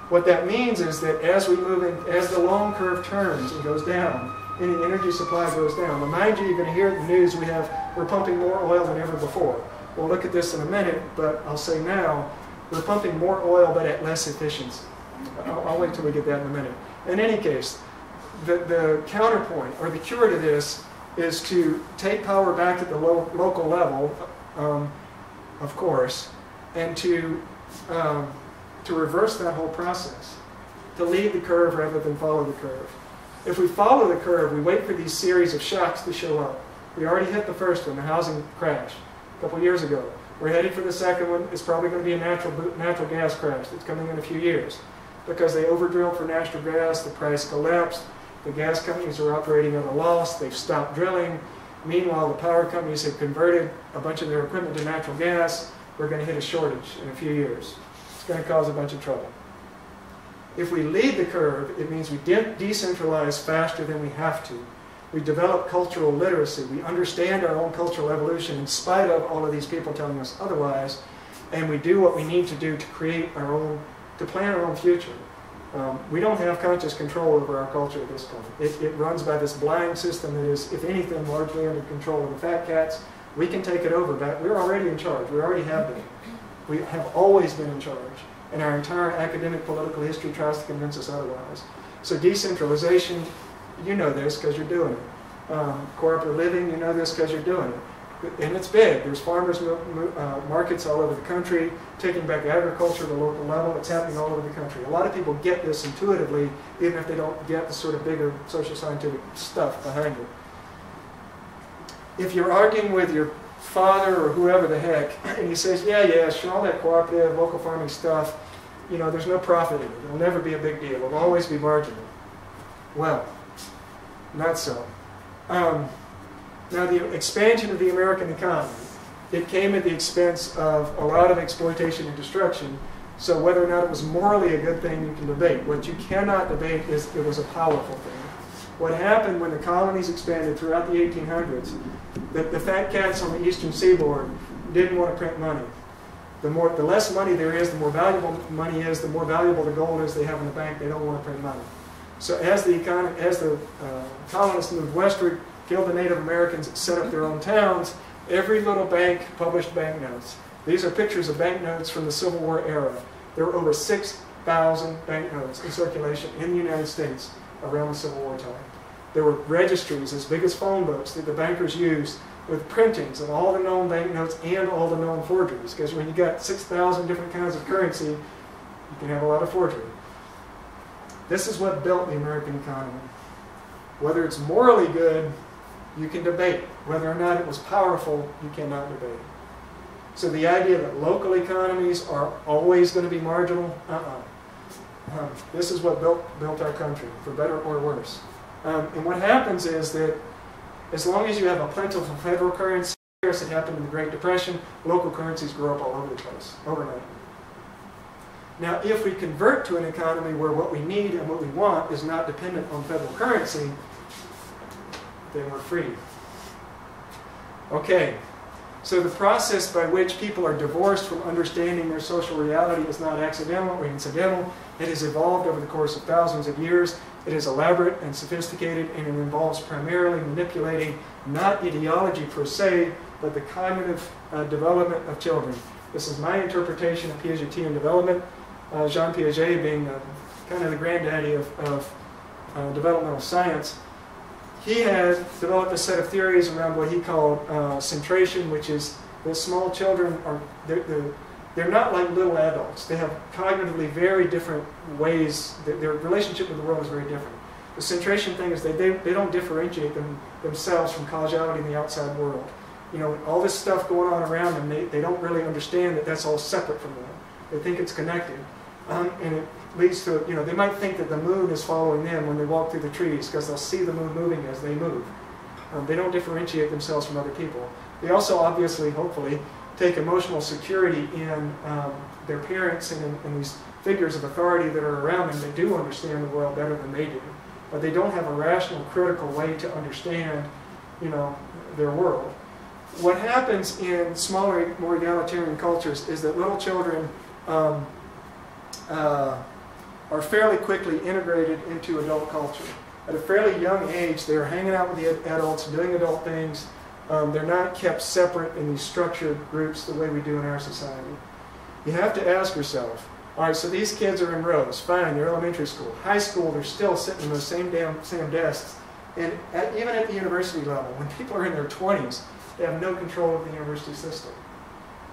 What that means is that as we move in, as the long curve turns and goes down, any energy supply goes down. Now, mind you, you're going to hear it in the news, we're pumping more oil than ever before. We'll look at this in a minute, but I'll say now, we're pumping more oil but at less efficiency. I'll wait till we get that in a minute. In any case, the counterpoint, or the cure to this, is to take power back at the local level, of course, and to reverse that whole process, to lead the curve rather than follow the curve. If we follow the curve, we wait for these series of shocks to show up. We already hit the first one, the housing crash, a couple years ago. We're headed for the second one. It's probably going to be a natural gas crash that's coming in a few years. Because they overdrilled for natural gas, the price collapsed, The gas companies are operating at a loss. They've stopped drilling. Meanwhile, the power companies have converted a bunch of their equipment to natural gas. We're going to hit a shortage in a few years. It's going to cause a bunch of trouble. If we lead the curve, it means we decentralize faster than we have to. We develop cultural literacy. We understand our own cultural evolution in spite of all of these people telling us otherwise. And we do what we need to do to create our own, to plan our own future. We don't have conscious control over our culture at this point. It runs by this blind system that is, if anything, largely under control of the fat cats. We can take it over, but we're already in charge. We already have been. We have always been in charge. And our entire academic political history tries to convince us otherwise. So decentralization, you know this because you're doing it. Cooperative living, you know this because you're doing it. And it's big. There's farmers markets all over the country, taking back agriculture at the local level. It's happening all over the country. A lot of people get this intuitively, even if they don't get the sort of bigger social scientific stuff behind it. If you're arguing with your father or whoever the heck, and he says, yeah, sure, all that cooperative, local farming stuff, you know, there's no profit in it. It'll never be a big deal. It'll always be marginal. Well, not so. Now, the expansion of the American economy, it came at the expense of a lot of exploitation and destruction. So whether or not it was morally a good thing, you can debate. What you cannot debate is it was a powerful thing. What happened when the colonies expanded throughout the 1800s, the fat cats on the eastern seaboard didn't want to print money. The less money there is, the more valuable money is, the more valuable the gold is they have in the bank. They don't want to print money. So as the colonists moved westward, killed the Native Americans, set up their own towns, every little bank published banknotes. These are pictures of banknotes from the Civil War era. There were over 6,000 banknotes in circulation in the United States around the Civil War time. There were registries as big as phone books that the bankers used with printings of all the known banknotes and all the known forgeries. Because when you got 6,000 different kinds of currency, you can have a lot of forgery. This is what built the American economy. Whether it's morally good, you can debate. Whether or not it was powerful, you cannot debate. So the idea that local economies are always going to be marginal, this is what built our country, for better or worse. And what happens is that as long as you have a plentiful federal currency, as it happened in the Great Depression, local currencies grow up all over the place, overnight. Now, if we convert to an economy where what we need and what we want is not dependent on federal currency, then we're free. Okay, so the process by which people are divorced from understanding their social reality is not accidental or incidental. It has evolved over the course of thousands of years. It is elaborate and sophisticated, and it involves primarily manipulating not ideology per se, but the cognitive development of children. This is my interpretation of Piagetian development. Jean Piaget being kind of the granddaddy of developmental science. He had developed a set of theories around what he called centration, which is that small children are, they're not like little adults. They have cognitively very different ways, their relationship with the world is very different. The centration thing is they don't differentiate themselves from causality in the outside world. You know, all this stuff going on around them, they don't really understand that that's all separate from them. They think it's connected. And it leads to, you know, they might think that the moon is following them when they walk through the trees because they'll see the moon moving as they move. They don't differentiate themselves from other people. They also obviously, hopefully, take emotional security in their parents and in these figures of authority that are around them. They do understand the world better than they do. But they don't have a rational, critical way to understand, you know, their world. What happens in smaller, more egalitarian cultures is that little children are fairly quickly integrated into adult culture. At a fairly young age, they're hanging out with the adults, doing adult things. They're not kept separate in these structured groups the way we do in our society. You have to ask yourself, all right, so these kids are in rows. Fine, they're elementary school. High school, they're still sitting in those same desks. And even at the university level, when people are in their 20s, they have no control of the university system.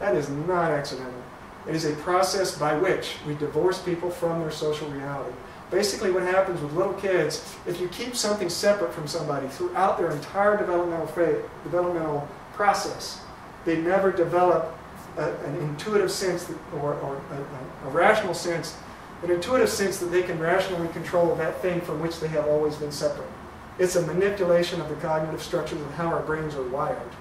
That is not accidental. It is a process by which we divorce people from their social reality. Basically what happens with little kids, if you keep something separate from somebody throughout their entire developmental process, they never develop an intuitive sense or a rational sense an intuitive sense that they can rationally control that thing from which they have always been separate. It's a manipulation of the cognitive structures of how our brains are wired.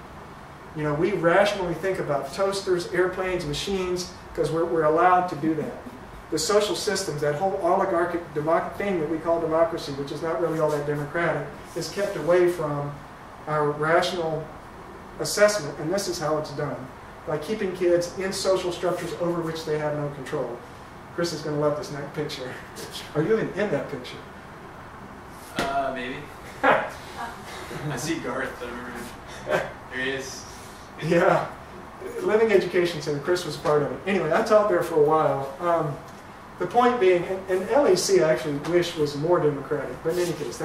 You know, we rationally think about toasters, airplanes, machines, because we're allowed to do that. The social systems, that whole oligarchic thing that we call democracy, which is not really all that democratic, is kept away from our rational assessment, and this is how it's done, by keeping kids in social structures over which they have no control. Chris is going to love this next picture. Are you even in that picture? Maybe. I see Garth. I remember. There he is. Yeah. Living Education Center. Chris was part of it. Anyway, I taught there for a while. The point being, and LEC I actually wish was more democratic, but in any case,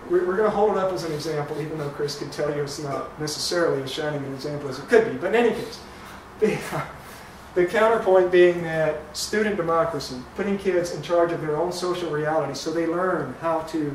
we're going to hold it up as an example, even though Chris could tell you it's not necessarily as shining an example as it could be. But in any case, the counterpoint being that student democracy, putting kids in charge of their own social reality so they learn how to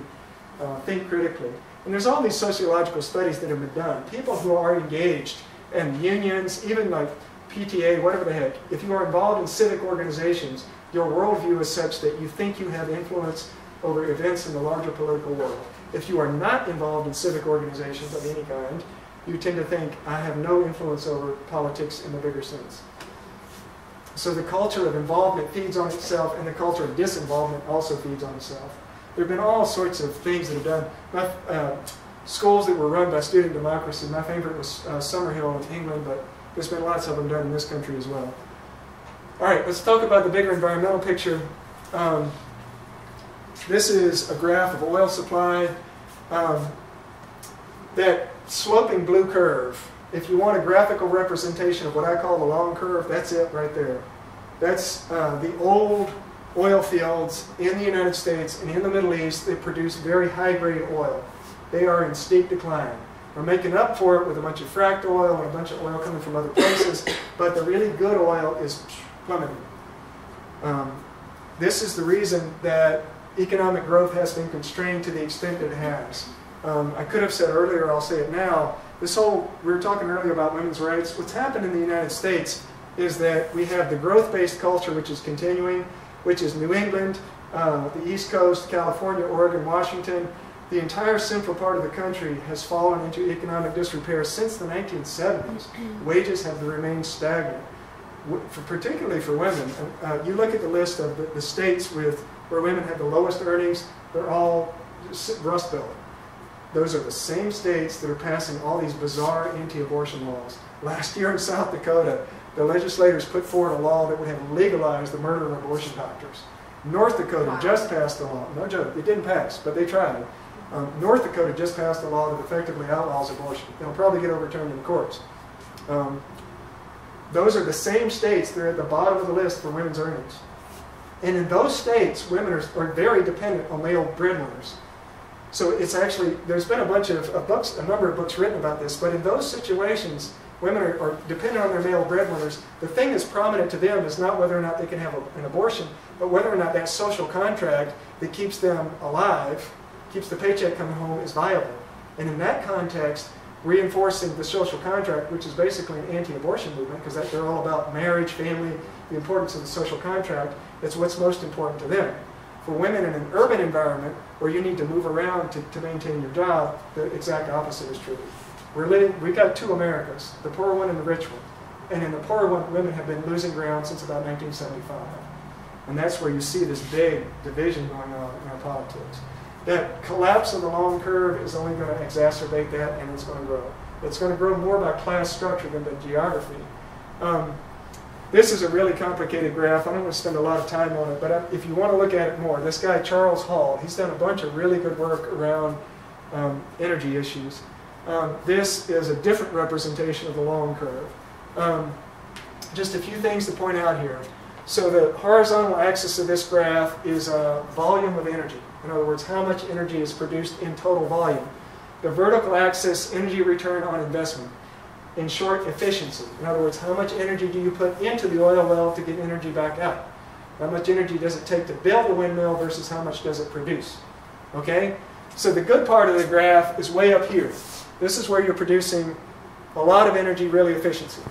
think critically. And there's all these sociological studies that have been done. People who are engaged in unions, even like PTA, whatever the heck, if you are involved in civic organizations, your worldview is such that you think you have influence over events in the larger political world. If you are not involved in civic organizations of any kind, you tend to think, I have no influence over politics in the bigger sense. So the culture of involvement feeds on itself, and the culture of disinvolvement also feeds on itself. There have been all sorts of things that have done. Schools that were run by student democracy, my favorite was Summerhill in England, but there's been lots of them done in this country as well. All right, let's talk about the bigger environmental picture. This is a graph of oil supply. That sloping blue curve, if you want a graphical representation of what I call the long curve, that's it right there. That's the old oil fields in the United States and in the Middle East that produce very high-grade oil. They are in steep decline. We're making up for it with a bunch of fracked oil and a bunch of oil coming from other places, but the really good oil is plummeting. This is the reason that economic growth has been constrained to the extent that it has. I could have said earlier, I'll say it now, we were talking earlier about women's rights. What's happened in the United States is that we have the growth-based culture, which is continuing, which is New England, the East Coast, California, Oregon, Washington. The entire central part of the country has fallen into economic disrepair since the 1970s. Wages have remained stagnant, particularly for women. You look at the list of the states where women have the lowest earnings, they're all Rust Belt. Those are the same states that are passing all these bizarre anti-abortion laws. Last year in South Dakota, the legislators put forward a law that would have legalized the murder of abortion doctors. North Dakota just passed a law. No joke, it didn't pass, but they tried. North Dakota just passed a law that effectively outlaws abortion. It'll probably get overturned in the courts. Those are the same states that are at the bottom of the list for women's earnings. And in those states, women are very dependent on male breadwinners. So it's actually, there's been a bunch of books, a number of books written about this, but in those situations, women are dependent on their male breadwinners. The thing that's prominent to them is not whether or not they can have an abortion, but whether or not that social contract that keeps them alive, keeps the paycheck coming home, is viable. And in that context, reinforcing the social contract, which is basically an anti-abortion movement, because they're all about marriage, family, the importance of the social contract, it's what's most important to them. For women in an urban environment where you need to move around to maintain your job, the exact opposite is true. We've got two Americas, the poor one and the rich one. And in the poor one, women have been losing ground since about 1975. And that's where you see this big division going on in our politics. That collapse of the long curve is only going to exacerbate that, and it's going to grow. It's going to grow more by class structure than by geography. This is a really complicated graph. I don't want to spend a lot of time on it, but if you want to look at it more, this guy, Charles Hall, he's done a bunch of really good work around energy issues. This is a different representation of the long curve. Just a few things to point out here. So the horizontal axis of this graph is volume of energy. In other words, how much energy is produced in total volume. The vertical axis, energy return on investment. In short, efficiency. In other words, how much energy do you put into the oil well to get energy back out? How much energy does it take to build a windmill versus how much does it produce? Okay? So the good part of the graph is way up here. This is where you're producing a lot of energy really efficiently.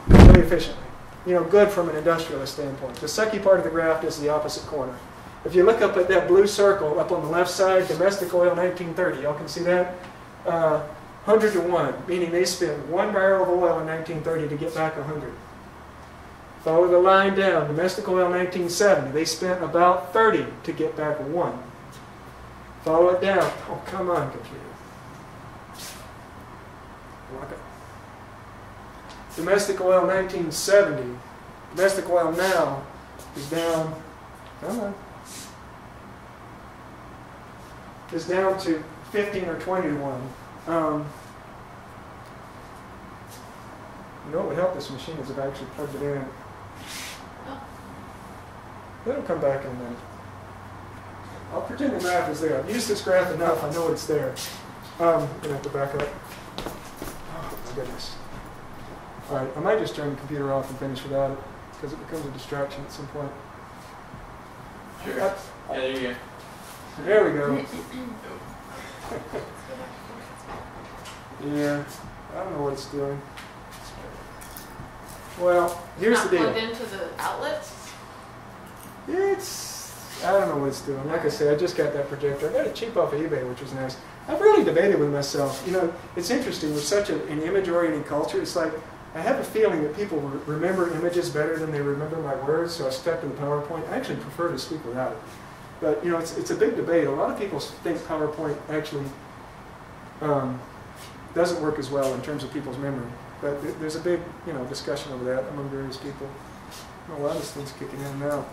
good from an industrialist standpoint. The sucky part of the graph is the opposite corner. If you look up at that blue circle up on the left side, domestic oil 1930, y'all can see that? 100 to 1, meaning they spent 1 barrel of oil in 1930 to get back 100. Follow the line down, domestic oil 1970, they spent about 30 to get back 1. Follow it down. Oh, come on, computer. Lock it. Domestic oil 1970. Domestic oil now is down, come on, is down to 15 or 20 to 1. You know what would help this machine is if I actually plugged it in. It'll come back in a minute. I'll pretend the graph is there. I've used this graph enough, I know it's there. I'm going to have to back up. Oh, my goodness. All right, I might just turn the computer off and finish without it, because it becomes a distraction at some point. Sure. Yeah, there you go. There we go. Yeah, I don't know what it's doing. Well, here's the deal. Plugged into the outlets? I don't know what it's doing. Like I said, I just got that projector. I got it cheap off of eBay, which was nice. I've really debated with myself. It's interesting with such an image-oriented culture. It's like I have a feeling that people remember images better than they remember my words, so I stuck to the PowerPoint. I actually prefer to speak without it. But, it's a big debate. A lot of people think PowerPoint actually doesn't work as well in terms of people's memory. But there's a big, discussion over that among various people. Oh, wow, this thing's kicking in now.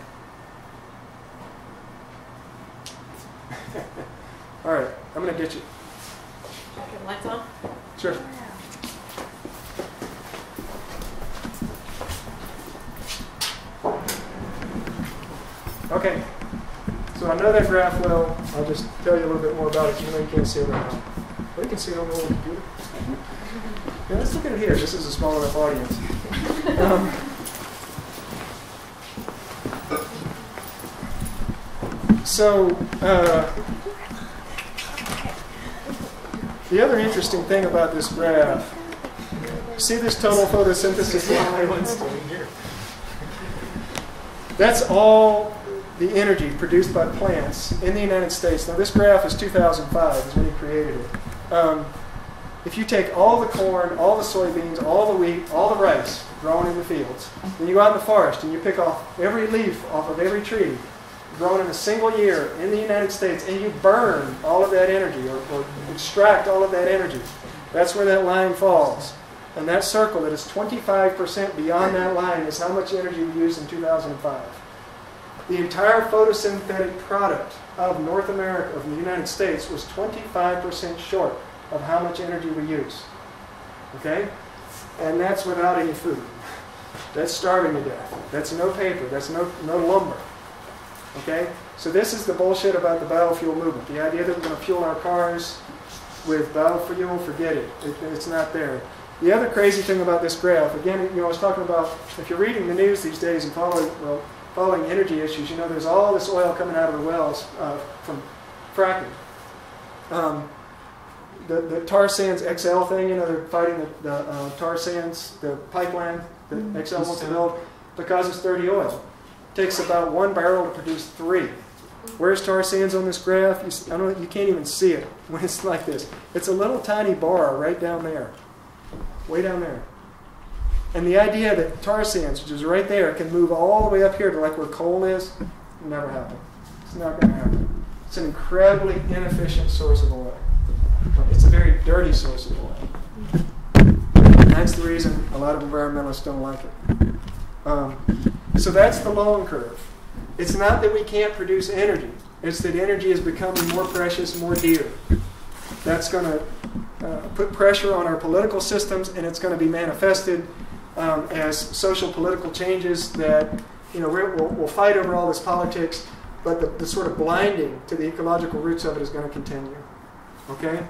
All right, I'm going to ditch it. Okay, lights on? Sure. Okay, so I know that graph well. I'll just tell you a little bit more about it. You can't see it right now. But you can see it on the little computer. Yeah, let's look at it here. This is a small enough audience. The other interesting thing about this graph, see this total photosynthesis line? That's all the energy produced by plants in the United States. Now this graph is 2005, is when he created it. If you take all the corn, all the soybeans, all the wheat, all the rice grown in the fields, then you go out in the forest and you pick off every leaf off of every tree grown in a single year in the United States, and you burn all of that energy or extract all of that energy. That's where that line falls. And that circle that is 25% beyond that line is how much energy we used in 2005. The entire photosynthetic product of North America, of the United States, was 25% short of how much energy we use. Okay? And that's without any food. That's starving to death. That's no paper. That's no lumber. Okay? So this is the bullshit about the biofuel movement. The idea that we're going to fuel our cars with biofuel, forget it. It's not there. The other crazy thing about this graph, again, I was talking about, if you're reading the news these days and following energy issues, there's all this oil coming out of the wells from fracking. The tar sands XL thing, they're fighting the tar sands, the pipeline that XL wants to build because it's dirty oil. It takes about 1 barrel to produce 3. Where's tar sands on this graph? You can't even see it when it's like this. It's a little tiny bar right down there, way down there. And the idea that tar sands, which is right there, can move all the way up here to like where coal is, never happen. It's not going to happen. It's an incredibly inefficient source of oil. It's a very dirty source of oil. And that's the reason a lot of environmentalists don't like it. So that's the long curve. It's not that we can't produce energy. It's that energy is becoming more precious, more dear. That's going to put pressure on our political systems, and it's going to be manifested as social political changes that, we'll fight over all this politics, but the sort of blinding to the ecological roots of it is going to continue. Okay?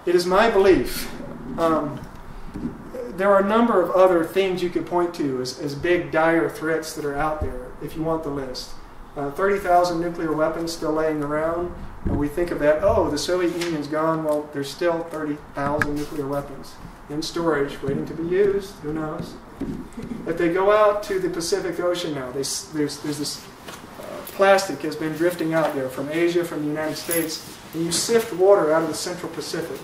It is my belief. There are a number of other things you could point to as big, dire threats that are out there, if you want the list. 30,000 nuclear weapons still laying around. And we think of that, oh, the Soviet Union's gone. Well, there's still 30,000 nuclear weapons in storage waiting to be used. Who knows? If they go out to the Pacific Ocean now, there's this plastic has been drifting out there from Asia, from the United States, and you sift water out of the Central Pacific.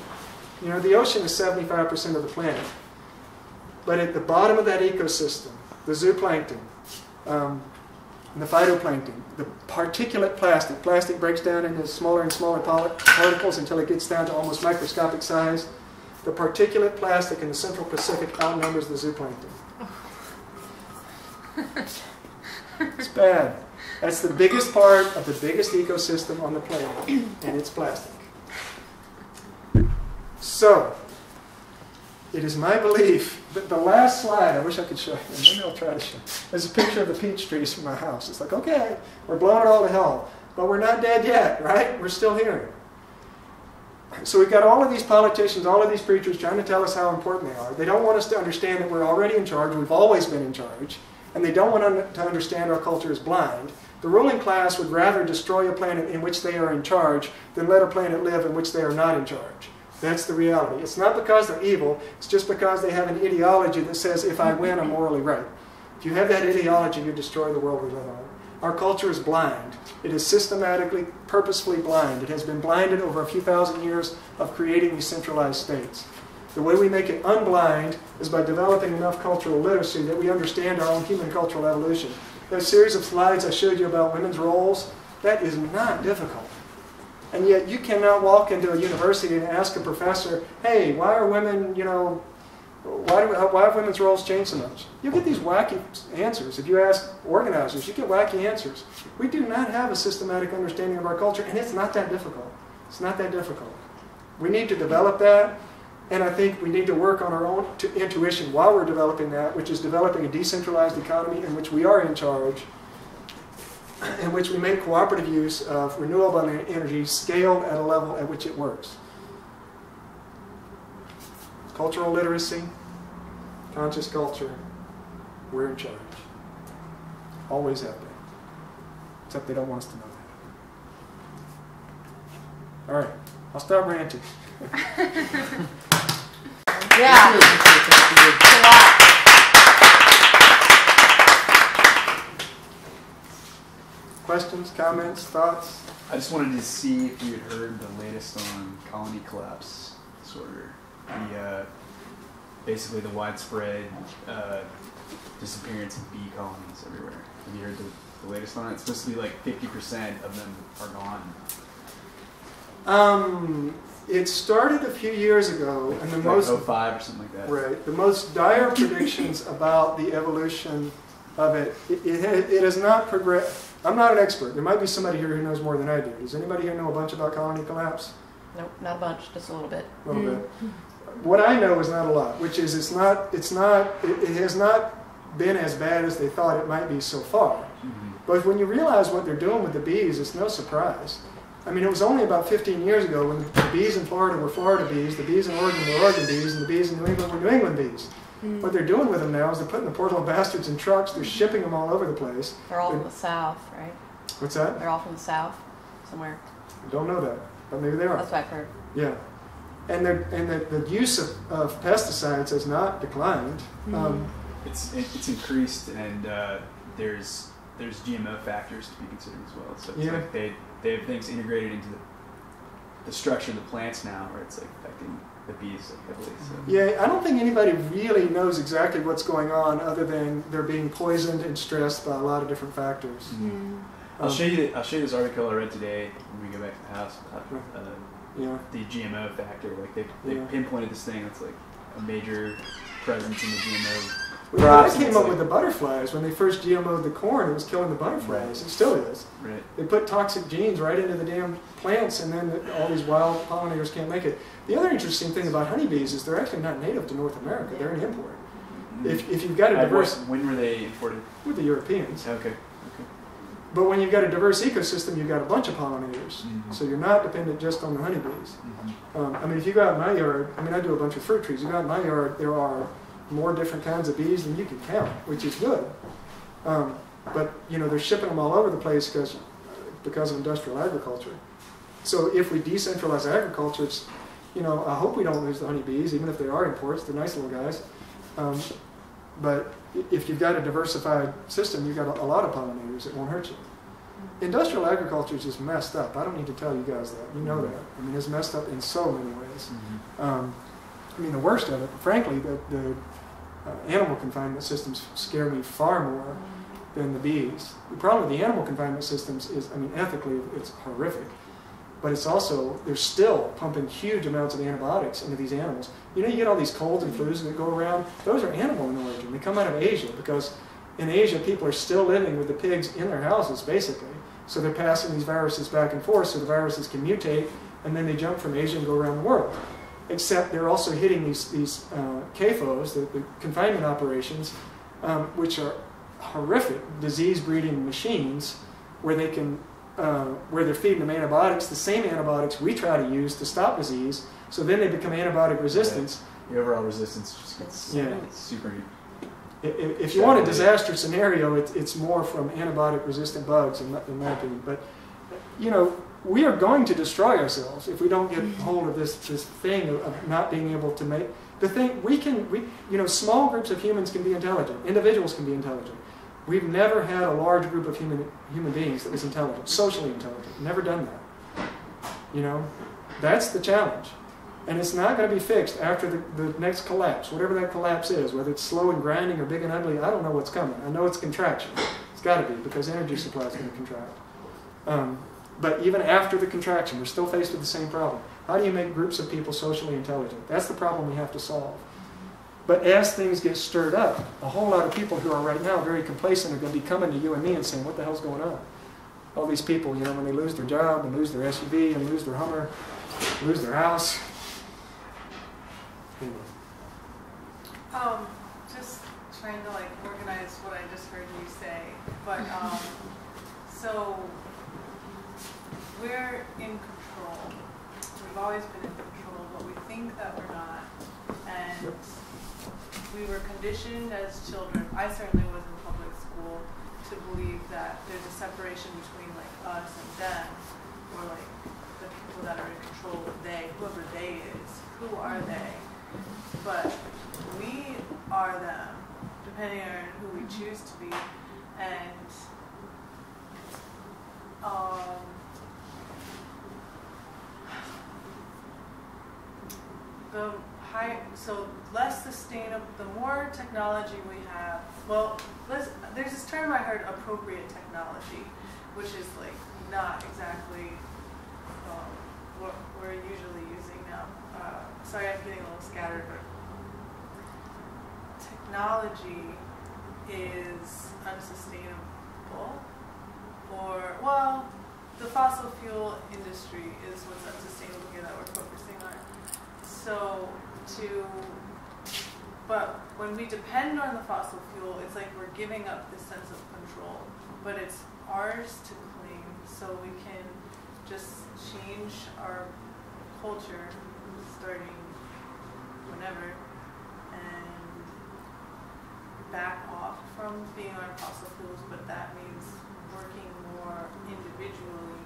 You know, the ocean is 75% of the planet. But at the bottom of that ecosystem, the zooplankton, the phytoplankton, the particulate plastic breaks down into smaller and smaller particles until it gets down to almost microscopic size. The particulate plastic in the Central Pacific outnumbers the zooplankton. It's bad. That's the biggest part of the biggest ecosystem on the planet, and it's plastic. So, it is my belief that the last slide, I wish I could show you, maybe I'll try to show you. There's a picture of the peach trees from my house. It's like, okay, we're blowing it all to hell, but we're not dead yet, right? We're still here. So we've got all of these politicians, all of these preachers trying to tell us how important they are. They don't want us to understand that we're already in charge, we've always been in charge, and they don't want to understand our culture is blind. The ruling class would rather destroy a planet in which they are in charge than let a planet live in which they are not in charge. That's the reality. It's not because they're evil, it's just because they have an ideology that says, if I win, I'm morally right. If you have that ideology, you destroy the world we live on. Our culture is blind. It is systematically, purposefully blind. It has been blinded over a few thousand years of creating these centralized states. The way we make it unblind is by developing enough cultural literacy that we understand our own human cultural evolution. That series of slides I showed you about women's roles, that is not difficult. And yet you cannot walk into a university and ask a professor, hey, why are women, why have women's roles changed so much? You get these wacky answers. If you ask organizers, you get wacky answers. We do not have a systematic understanding of our culture, and it's not that difficult. It's not that difficult. We need to develop that, and I think we need to work on our own intuition while we're developing that, which is developing a decentralized economy in which we are in charge, in which we make cooperative use of renewable energy scaled at a level at which it works. Cultural literacy, conscious culture, we're in charge. Always have been. Except they don't want us to know that. All right, I'll stop ranting. Yeah. It's a lot. Questions, comments, thoughts? I just wanted to see if you had heard the latest on colony collapse disorder. Basically the widespread disappearance of bee colonies everywhere. Have you heard the latest on it? It's supposed to be like 50% of them are gone. It started a few years ago, and the like most 05 or something like that. Right. The most dire predictions about the evolution of it has not progressed. I'm not an expert. There might be somebody here who knows more than I do. Does anybody here know a bunch about colony collapse? Nope, not a bunch, just a little bit. A little bit. What I know is not a lot, which is it has not been as bad as they thought it might be so far. Mm-hmm. But when you realize what they're doing with the bees, it's no surprise. I mean, it was only about 15 years ago when the bees in Florida were Florida bees, the bees in Oregon were Oregon bees, and the bees in New England were New England bees. What they're doing with them now is they're putting the poor little bastards in trucks, they're shipping them all over the place. They're all from the south, right? What's that? They're all from the south, somewhere. I don't know that, but maybe they are. That's what I've heard. Yeah. And the use of pesticides has not declined. It's increased, and there's GMO factors to be considered as well. So it's like they have things integrated into the structure of the plants now, where it's like affecting the bees heavily. So. Yeah, I don't think anybody really knows exactly what's going on, other than they're being poisoned and stressed by a lot of different factors. Mm-hmm. I'll show you this article I read today when we go back to the house about the GMO factor. Like they pinpointed this thing that's like a major presence in the GMO. Well, they came up with the butterflies. When they first GMO'd the corn, it was killing the butterflies. Right. It still is. Right. They put toxic genes right into the damn plants, and then all these wild pollinators can't make it. The other interesting thing about honeybees is they're actually not native to North America. They're an import. Mm-hmm. If you've got a diverse... When were they imported? With the Europeans. Okay. But when you've got a diverse ecosystem, you've got a bunch of pollinators. Mm-hmm. So you're not dependent just on the honeybees. Mm-hmm. I mean, if you go out in my yard, I mean, I do a bunch of fruit trees. You go out in my yard, there are more different kinds of bees than you can count, which is good. But, they're shipping them all over the place because of industrial agriculture. So if we decentralize agriculture, it's, you know, I hope we don't lose the honeybees, even if they are imports. They're nice little guys. But if you've got a diversified system, you've got a lot of pollinators. It won't hurt you. Industrial agriculture is just messed up. I don't need to tell you guys that. You know that. I mean, it's messed up in so many ways. I mean, the worst of it, frankly, the animal confinement systems scare me far more than the bees. The problem with the animal confinement systems is, I mean, ethically, it's horrific. But it's also, they're still pumping huge amounts of antibiotics into these animals. You know, you get all these colds and flus that go around. Those are animal in origin. They come out of Asia because in Asia, people are still living with the pigs in their houses, basically. So they're passing these viruses back and forth so the viruses can mutate, and then they jump from Asia and go around the world. Except they're also hitting these CAFOs, the confinement operations, which are horrific disease-breeding machines where they can, where they're feeding them antibiotics, the same antibiotics we try to use to stop disease, so then they become antibiotic resistant. The overall resistance just gets super. If you want a disaster scenario, it's more from antibiotic-resistant bugs, in my opinion. But, you know, we are going to destroy ourselves if we don't get hold of this thing of not being able to make the thing. You know, small groups of humans can be intelligent. Individuals can be intelligent. We've never had a large group of human beings that was intelligent, socially intelligent. Never done that. You know, that's the challenge. And it's not going to be fixed after the next collapse, whatever that collapse is, whether it's slow and grinding or big and ugly. I don't know what's coming. I know it's contraction. It's got to be, because energy supply is going to contract. But even after the contraction, we're still faced with the same problem. How do you make groups of people socially intelligent? That's the problem we have to solve. But as things get stirred up, a whole lot of people who are right now very complacent are going to be coming to you and me and saying, what the hell's going on? All these people, you know, when they lose their job and lose their SUV and lose their Hummer, lose their house. Anyway. Just trying to like organize what I just heard you say. But so we're in control. We've always been in control, but we think that we're not. And we were conditioned as children. I certainly was in public school to believe that there's a separation between like us and them, or like the people that are in control of they, whoever they is. Who are they? But we are them, depending on who we choose to be. And so less sustainable, the more technology we have, well, there's this term I heard, appropriate technology, which is like not exactly what we're usually using now. Sorry, I'm getting a little scattered, but technology is unsustainable, or, well, the fossil fuel industry is what's unsustainable here that we're focusing on. So but when we depend on the fossil fuel, it's like we're giving up this sense of control, but it's ours to claim, so we can just change our culture starting whenever and back off from being on fossil fuels, but that means working more individually.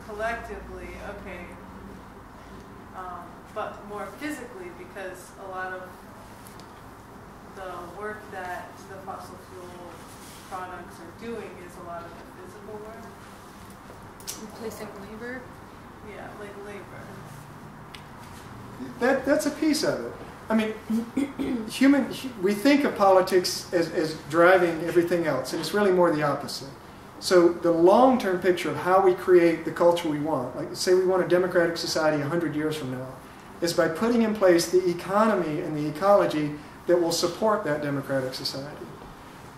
Collectively, okay. But more physically, because a lot of the work that the fossil fuel products are doing is a lot of the physical work. Replacing labor? Yeah, like labor. That's a piece of it. I mean, we think of politics as driving everything else, and it's really more the opposite. So the long-term picture of how we create the culture we want, like say we want a democratic society 100 years from now, is by putting in place the economy and the ecology that will support that democratic society.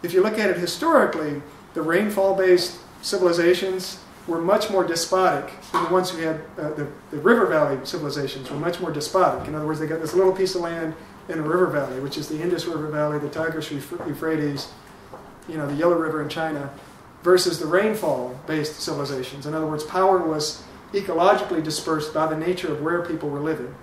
If you look at it historically, the rainfall-based civilizations were much more despotic than the ones who had the river valley civilizations were much more despotic. In other words, they got this little piece of land in a river valley, which is the Indus River Valley, the Tigris Euphrates, the Yellow River in China, versus the rainfall-based civilizations. In other words, power was ecologically dispersed by the nature of where people were living.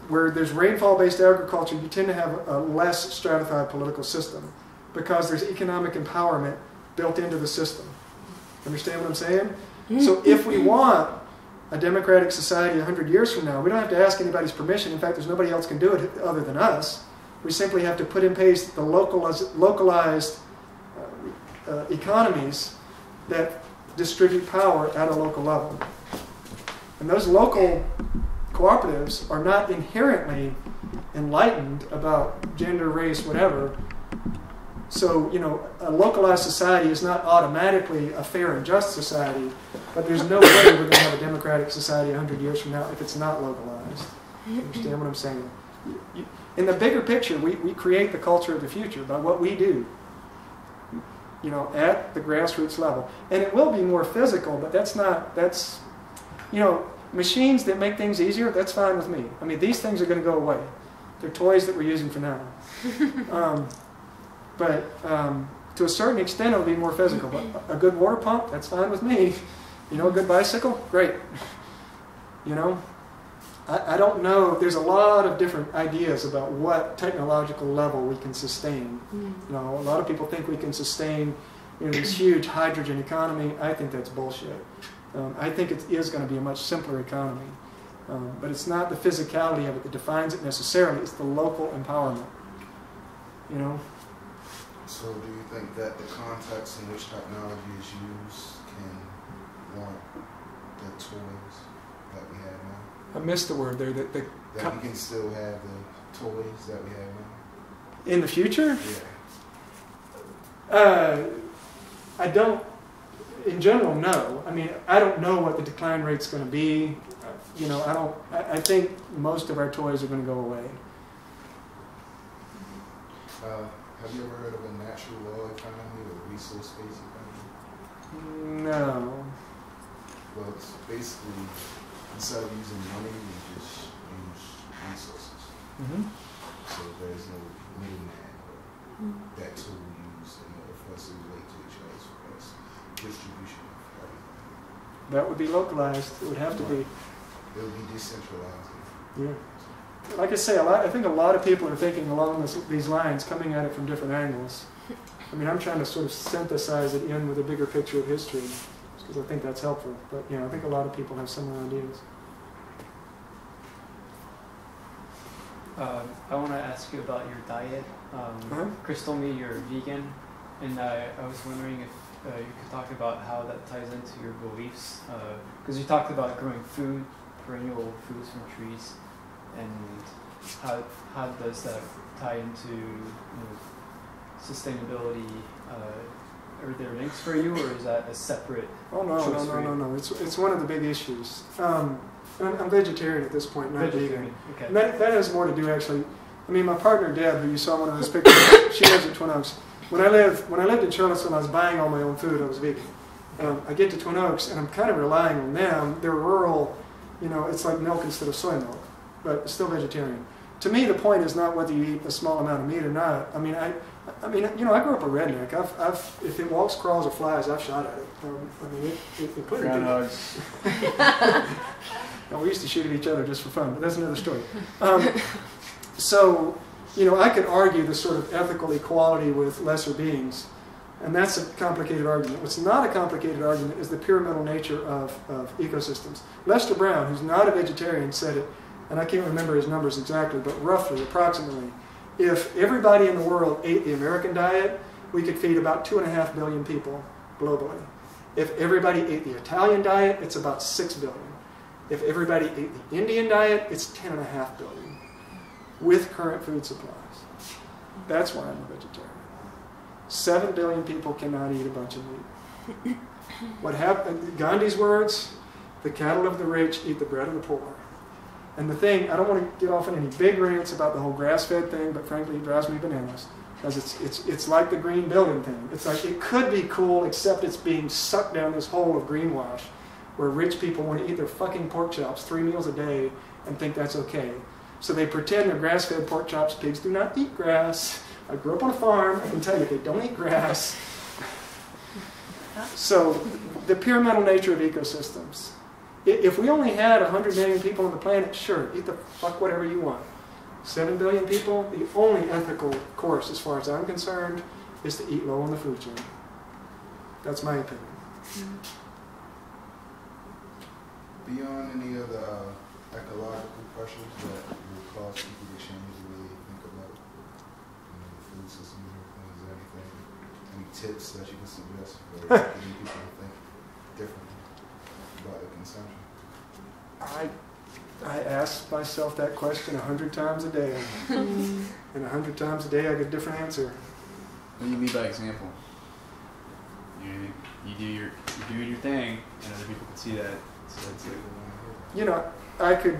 Where there's rainfall-based agriculture, you tend to have a less stratified political system because there's economic empowerment built into the system. Understand what I'm saying? So if we want a democratic society 100 years from now, we don't have to ask anybody's permission. In fact, there's nobody else can do it other than us. We simply have to put in place the localized economies that distribute power at a local level. And those local cooperatives are not inherently enlightened about gender, race, whatever. So, a localized society is not automatically a fair and just society, but there's no way we're going to have a democratic society 100 years from now if it's not localized. Understand what I'm saying? In the bigger picture, we create the culture of the future by what we do, at the grassroots level. And it will be more physical, but that's machines that make things easier, that's fine with me. I mean, these things are going to go away. They're toys that we're using for now. But to a certain extent, it'll be more physical. But a good water pump, that's fine with me. A good bicycle, great. I don't know. There's a lot of different ideas about what technological level we can sustain. A lot of people think we can sustain this huge hydrogen economy. I think that's bullshit. I think it is going to be a much simpler economy. But it's not the physicality of it that defines it necessarily. It's the local empowerment. So do you think that the context in which technology is used can warrant the toys that we have now? I missed the word there. That we can still have the toys that we have now? In the future? Yeah. I don't, in general, no. I mean, I don't know what the decline rate's going to be. I think most of our toys are going to go away. Have you ever heard of a natural law economy or resource-based economy? No. Well, it's basically, instead of using money, we just use resources. Mm-hmm. So there's no middleman or that tool used in order for us to relate to each other as far as distribution of everything. That would be localized. It would have to be. It would be decentralized. Yeah. Like I say, I think a lot of people are thinking along these lines, coming at it from different angles. I mean, I'm trying to sort of synthesize it in with a bigger picture of history, because I think that's helpful. But I think a lot of people have similar ideas. I want to ask you about your diet. Chris told me you're vegan, and I was wondering if you could talk about how that ties into your beliefs. Because you talked about growing food, perennial foods from trees, and how does that tie into sustainability? Are there links for you, or is that a separate? Oh no! It's one of the big issues. I'm vegetarian at this point, not vegan. Okay. And that has more to do actually. I mean, my partner Deb, who you saw in one of those pictures, she lives in Twin Oaks. When I lived in Charlottesville, I was buying all my own food. I was vegan. I get to Twin Oaks, and I'm kind of relying on them. They're rural. It's like milk instead of soy milk, but still vegetarian. To me, the point is not whether you eat a small amount of meat or not. I mean, I grew up a redneck. If it walks, crawls, or flies, I've shot at it. It clearly Groundhogs. No, we used to shoot at each other just for fun, but that's another story. So, I could argue the sort of ethical equality with lesser beings, and that's a complicated argument. What's not a complicated argument is the pyramidal nature of ecosystems. Lester Brown, who's not a vegetarian, said it, and I can't remember his numbers exactly, but roughly, approximately, if everybody in the world ate the American diet, we could feed about 2.5 billion people globally. If everybody ate the Italian diet, it's about 6 billion. If everybody ate the Indian diet, it's 10.5 billion with current food supplies. That's why I'm a vegetarian. 7 billion people cannot eat a bunch of meat. What happened? Gandhi's words: "The cattle of the rich eat the bread of the poor." And the thing, I don't want to get off on any big rants about the whole grass-fed thing, but frankly, it drives me bananas. Because it's like the green building thing. It's like it could be cool, except it's being sucked down this hole of greenwash, where rich people want to eat their fucking pork chops 3 meals a day and think that's okay. So they pretend they're grass-fed pork chops. Pigs do not eat grass. I grew up on a farm. I can tell you they don't eat grass. So the pyramidal nature of ecosystems. If we only had 100 million people on the planet, sure, eat the fuck whatever you want. 7 billion people, the only ethical course, as far as I'm concerned, is to eat low on the food chain. That's my opinion. Beyond any other ecological pressures that will cause people to change the way they think about the food system and everything, is there any tips that you can suggest for getting people to think differently about their consumption? I ask myself that question 100 times a day, and 100 times a day I get a different answer. Well, you lead by example. You know what I mean? You do your thing, and other people can see that. So that's it. You know, I could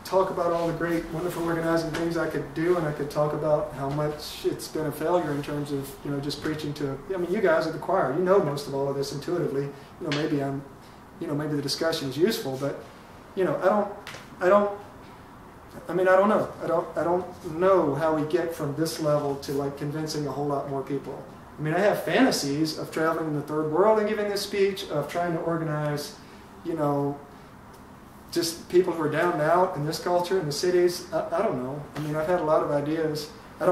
talk about all the great, wonderful organizing things I could do, and I could talk about how much it's been a failure in terms of, you know, just preaching to. I mean, you guys are the choir. You know most of all of this intuitively. You know, maybe maybe the discussion is useful, but you know, I don't know. I don't know how we get from this level to like convincing a whole lot more people. I mean, I have fantasies of traveling in the third world and giving this speech, of trying to organize, you know, just people who are down and out in this culture in the cities. I don't know. I mean, I've had a lot of ideas. I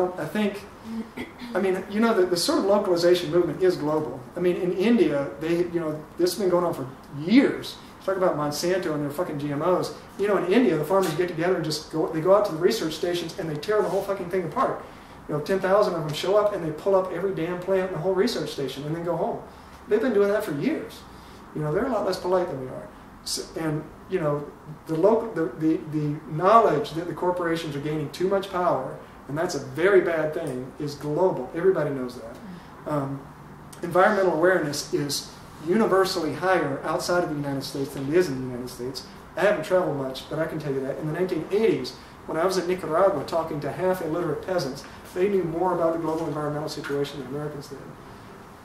mean, you know, the sort of localization movement is global. I mean, in India, this has been going on for years. Talk about Monsanto and their fucking GMOs. You know, in India, the farmers get together and they go out to the research stations and they tear the whole fucking thing apart. You know, 10,000 of them show up and they pull up every damn plant in the whole research station and then go home. They've been doing that for years. You know, they're a lot less polite than we are. So, and you know, the knowledge that the corporations are gaining too much power, and that's a very bad thing, is global. Everybody knows that. Environmental awareness is universally higher outside of the United States than it is in the United States. I haven't traveled much, but I can tell you that. In the 1980s, when I was in Nicaragua talking to half illiterate peasants, they knew more about the global environmental situation than Americans did.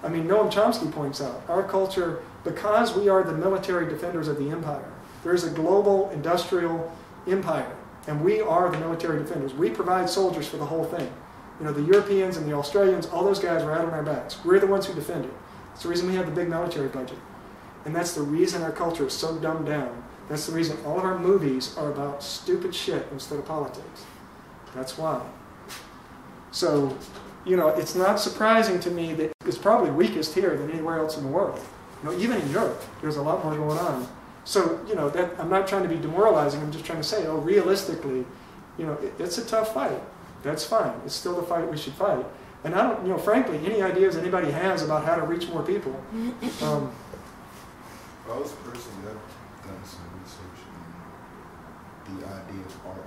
I mean, Noam Chomsky points out, our culture, because we are the military defenders of the empire, there's a global industrial empire, and we are the military defenders. We provide soldiers for the whole thing. You know, the Europeans and the Australians, all those guys are out on our backs. We're the ones who defend it. That's the reason we have the big military budget. And that's the reason our culture is so dumbed down. That's the reason all of our movies are about stupid shit instead of politics. That's why. So, you know, it's not surprising to me that it's probably weakest here than anywhere else in the world. You know, even in Europe, there's a lot more going on. So, you know, that I'm not trying to be demoralizing. I'm just trying to say, oh, realistically, you know, it's a tough fight. That's fine. It's still the fight we should fight. And I don't, you know, frankly, any ideas anybody has about how to reach more people. I was personally, I've done some research on the idea of art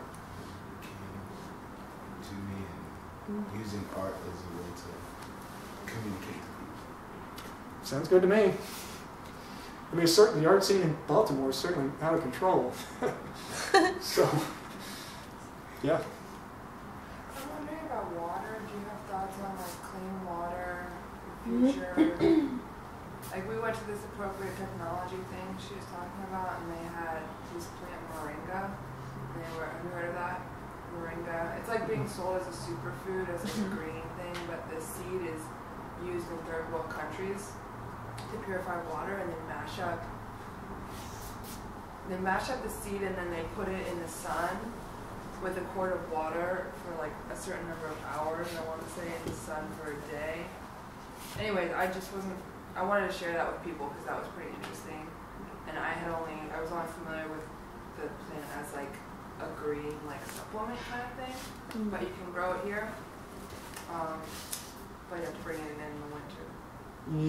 came to me, and using art as a way to communicate to people. Sounds good to me. I mean, certainly the art scene in Baltimore is certainly out of control. So, yeah. I'm wondering about water. Do you have thoughts on like clean water, future? Like we went to this appropriate technology thing she was talking about, and they had this plant moringa. And have you heard of that? Moringa. It's like being sold as a superfood, as like a green thing, but the seed is used in third world countries to purify water, and they mash up the seed, and then they put it in the sun with a quart of water for like a certain number of hours, and I want to say in the sun for a day. Anyways, I wanted to share that with people because that was pretty interesting, and I was only familiar with the plant as like a green like supplement kind of thing, but you can grow it here, but you have to bring it in the winter.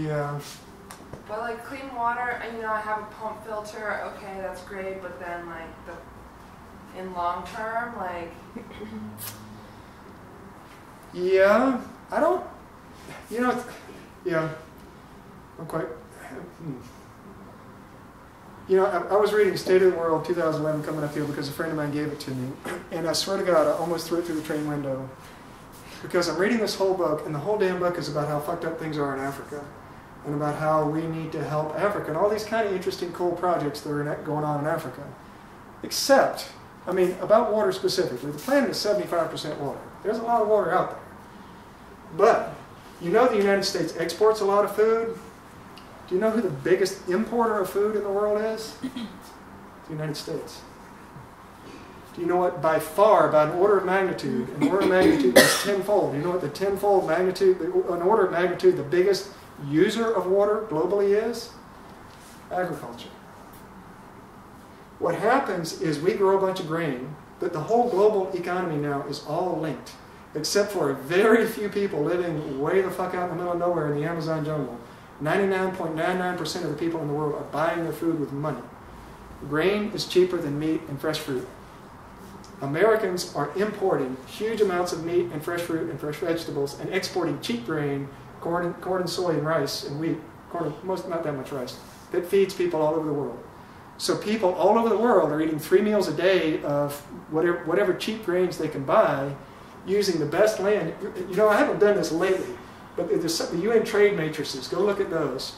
Yeah. But like clean water, you know, I have a pump filter, okay, that's great, but then like in long term, like... Yeah, I don't, you know, yeah, I'm quite, you know, I was reading State of the World 2011 coming up here because a friend of mine gave it to me, and I swear to God, I almost threw it through the train window, because I'm reading this whole book, and the whole damn book is about how fucked up things are in Africa, and about how we need to help Africa, and all these kind of interesting, cool projects that are going on in Africa. Except, I mean, about water specifically, the planet is 75% water. There's a lot of water out there. But, you know the United States exports a lot of food? Do you know who the biggest importer of food in the world is? The United States. Do you know what, by far, by an order of magnitude, an order of magnitude is tenfold. Do you know what the tenfold magnitude, an order of magnitude, the biggest user of water globally is? Agriculture. What happens is we grow a bunch of grain, but the whole global economy now is all linked, except for a very few people living way the fuck out in the middle of nowhere in the Amazon jungle. 99.99% of the people in the world are buying their food with money. Grain is cheaper than meat and fresh fruit. Americans are importing huge amounts of meat and fresh fruit and fresh vegetables and exporting cheap grain, corn and soy and rice and wheat, not that much rice, that feeds people all over the world. So people all over the world are eating 3 meals a day of whatever cheap grains they can buy, using the best land. You know, I haven't done this lately, but there's the UN trade matrices. Go look at those.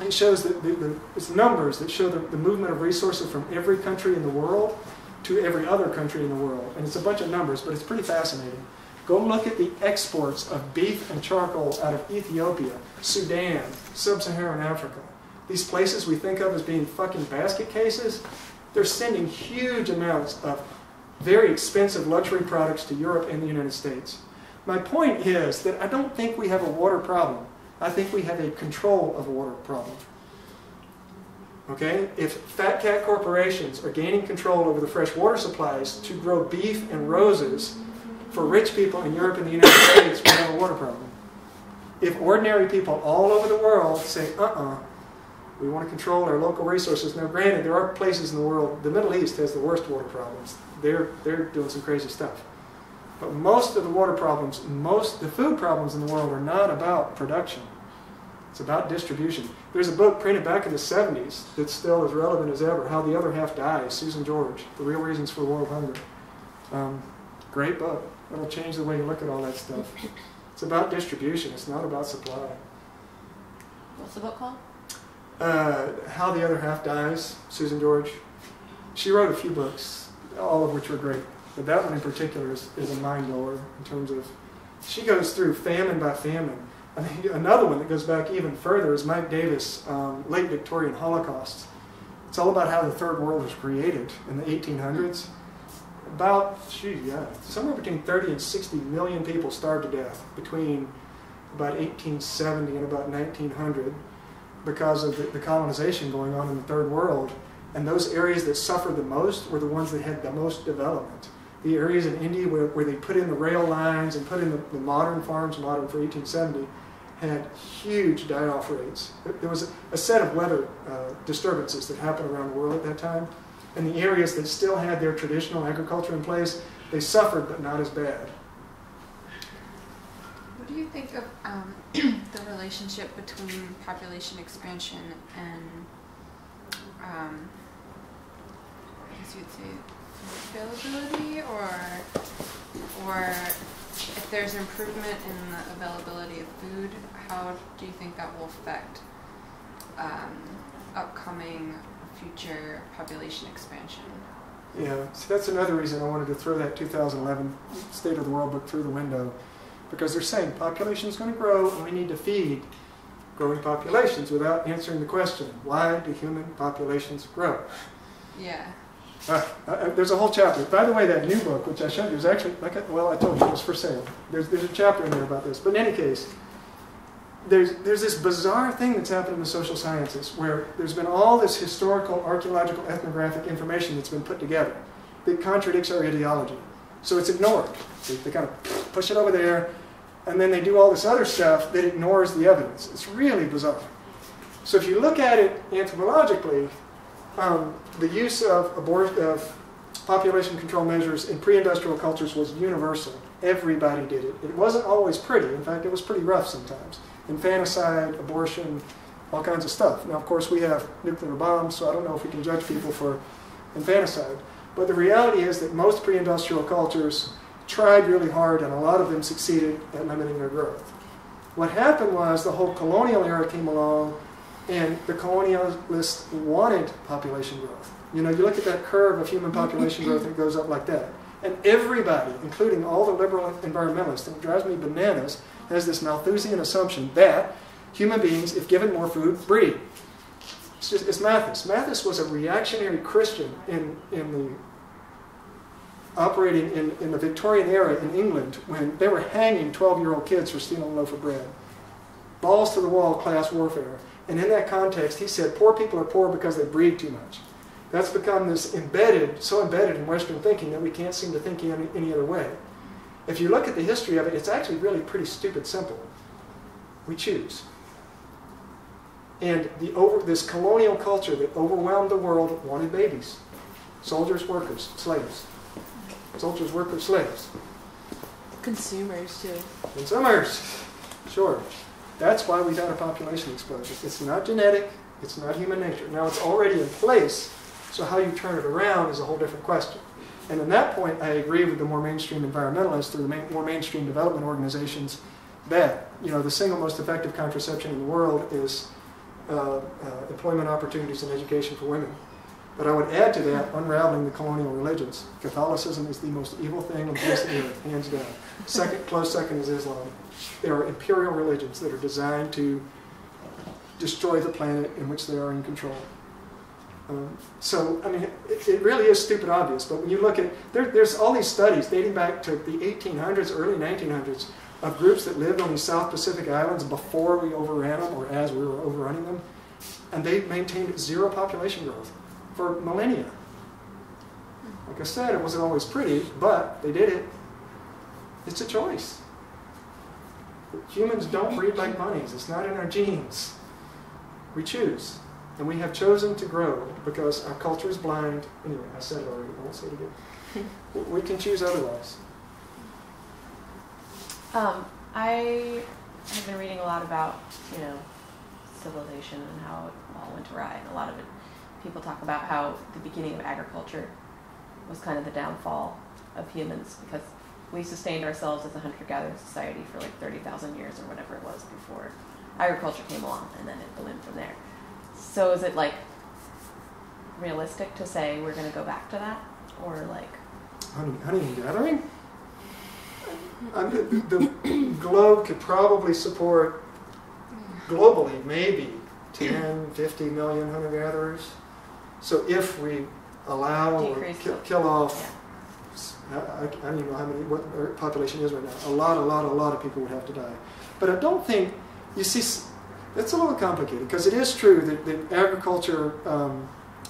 It shows that it's numbers that show the movement of resources from every country in the world to every other country in the world. And it's a bunch of numbers, but it's pretty fascinating. Go look at the exports of beef and charcoal out of Ethiopia, Sudan, Sub-Saharan Africa. These places we think of as being fucking basket cases, they're sending huge amounts of very expensive luxury products to Europe and the United States. My point is that I don't think we have a water problem. I think we have a control of a water problem. Okay? If fat cat corporations are gaining control over the fresh water supplies to grow beef and roses for rich people in Europe and the United States, we have a water problem. If ordinary people all over the world say, we want to control our local resources. Now, granted, there are places in the world, the Middle East has the worst water problems. They're doing some crazy stuff. But most of the water problems, the food problems in the world are not about production. It's about distribution. There's a book printed back in the 70s that's still as relevant as ever, How the Other Half Dies, Susan George, The Real Reasons for World Hunger. Great book. It'll change the way you look at all that stuff. It's about distribution. It's not about supply. What's the book called? How the Other Half Dies, Susan George. She wrote a few books, all of which were great. But that one in particular is a mind blower in terms of, she goes through famine by famine. I think another one that goes back even further is Mike Davis' Late Victorian Holocaust. It's all about how the Third World was created in the 1800s. Somewhere between 30 and 60 million people starved to death between about 1870 and about 1900 because of the colonization going on in the Third World. And those areas that suffered the most were the ones that had the most development. The areas in India where they put in the rail lines and put in the modern farms, modern for 1870, had huge die-off rates. There was a set of weather disturbances that happened around the world at that time. And the areas that still had their traditional agriculture in place, they suffered, but not as bad. What do you think of the relationship between population expansion and, I guess you'd say, food availability, or if there's improvement in the availability of food, how do you think that will affect upcoming future population expansion? Yeah, so that's another reason I wanted to throw that 2011 State of the World book through the window, because they're saying population is going to grow and we need to feed growing populations without answering the question, why do human populations grow? Yeah. There's a whole chapter. By the way, that new book, which I showed you, is actually, I told you, it was for sale. There's a chapter in there about this. But in any case, there's this bizarre thing that's happened in the social sciences where there's been all this historical, archaeological, ethnographic information that's been put together that contradicts our ideology. So it's ignored. They kind of push it over there, and then they do all this other stuff that ignores the evidence. It's really bizarre. So if you look at it anthropologically, the use of population control measures in pre-industrial cultures was universal. Everybody did it. It wasn't always pretty. In fact, it was pretty rough sometimes. Infanticide, abortion, all kinds of stuff. Now, of course, we have nuclear bombs, so I don't know if we can judge people for infanticide. But the reality is that most pre-industrial cultures tried really hard, and a lot of them succeeded at limiting their growth. What happened was the whole colonial era came along, and the colonialists wanted population growth. You know, you look at that curve of human population growth, and it goes up like that. And everybody, including all the liberal environmentalists, and it drives me bananas, has this Malthusian assumption that human beings, if given more food, breed. It's Mathis. Mathis was a reactionary Christian operating in the Victorian era in England when they were hanging 12-year-old kids for stealing a loaf of bread. Balls to the wall class warfare. And in that context, he said poor people are poor because they breed too much. That's become this so embedded in Western thinking that we can't seem to think any other way. If you look at the history of it, it's actually really pretty stupid simple. We choose. And this colonial culture that overwhelmed the world wanted babies. Soldiers, workers, slaves. Soldiers, workers, slaves. Consumers, too. Consumers. Sure. That's why we've had a population explosion. It's not genetic. It's not human nature. Now, it's already in place, so how you turn it around is a whole different question. And at that point, I agree with the more mainstream environmentalists or the more mainstream development organizations that, the single most effective contraception in the world is employment opportunities and education for women. But I would add to that, unraveling the colonial religions. Catholicism is the most evil thing on the face of the earth, hands down. Close second is Islam. They are imperial religions that are designed to destroy the planet in which they are in control. It really is stupid obvious, but when you look at, there's all these studies dating back to the 1800s, early 1900s, of groups that lived on these South Pacific islands before we overran them, or as we were overrunning them, and they maintained zero population growth for millennia. Like I said, it wasn't always pretty, but they did it. It's a choice. Humans don't breed like bunnies. It's not in our genes. We choose. And we have chosen to grow because our culture is blind. Anyway, I said it already. I won't say it again. We can choose otherwise. I have been reading a lot about, civilization and how it all went awry. And a lot of it, people talk about how the beginning of agriculture was kind of the downfall of humans because we sustained ourselves as a hunter-gatherer society for like 30,000 years or whatever it was before agriculture came along, and then it ballooned from there. So is it like realistic to say we're going to go back to that, or like hunting and gathering? The globe could probably support globally maybe 10, 50 million hunter-gatherers. So if we allow or kill off, I don't even know what our population is right now. A lot of people would have to die. But I don't think, you see, it's a little complicated because it is true that agriculture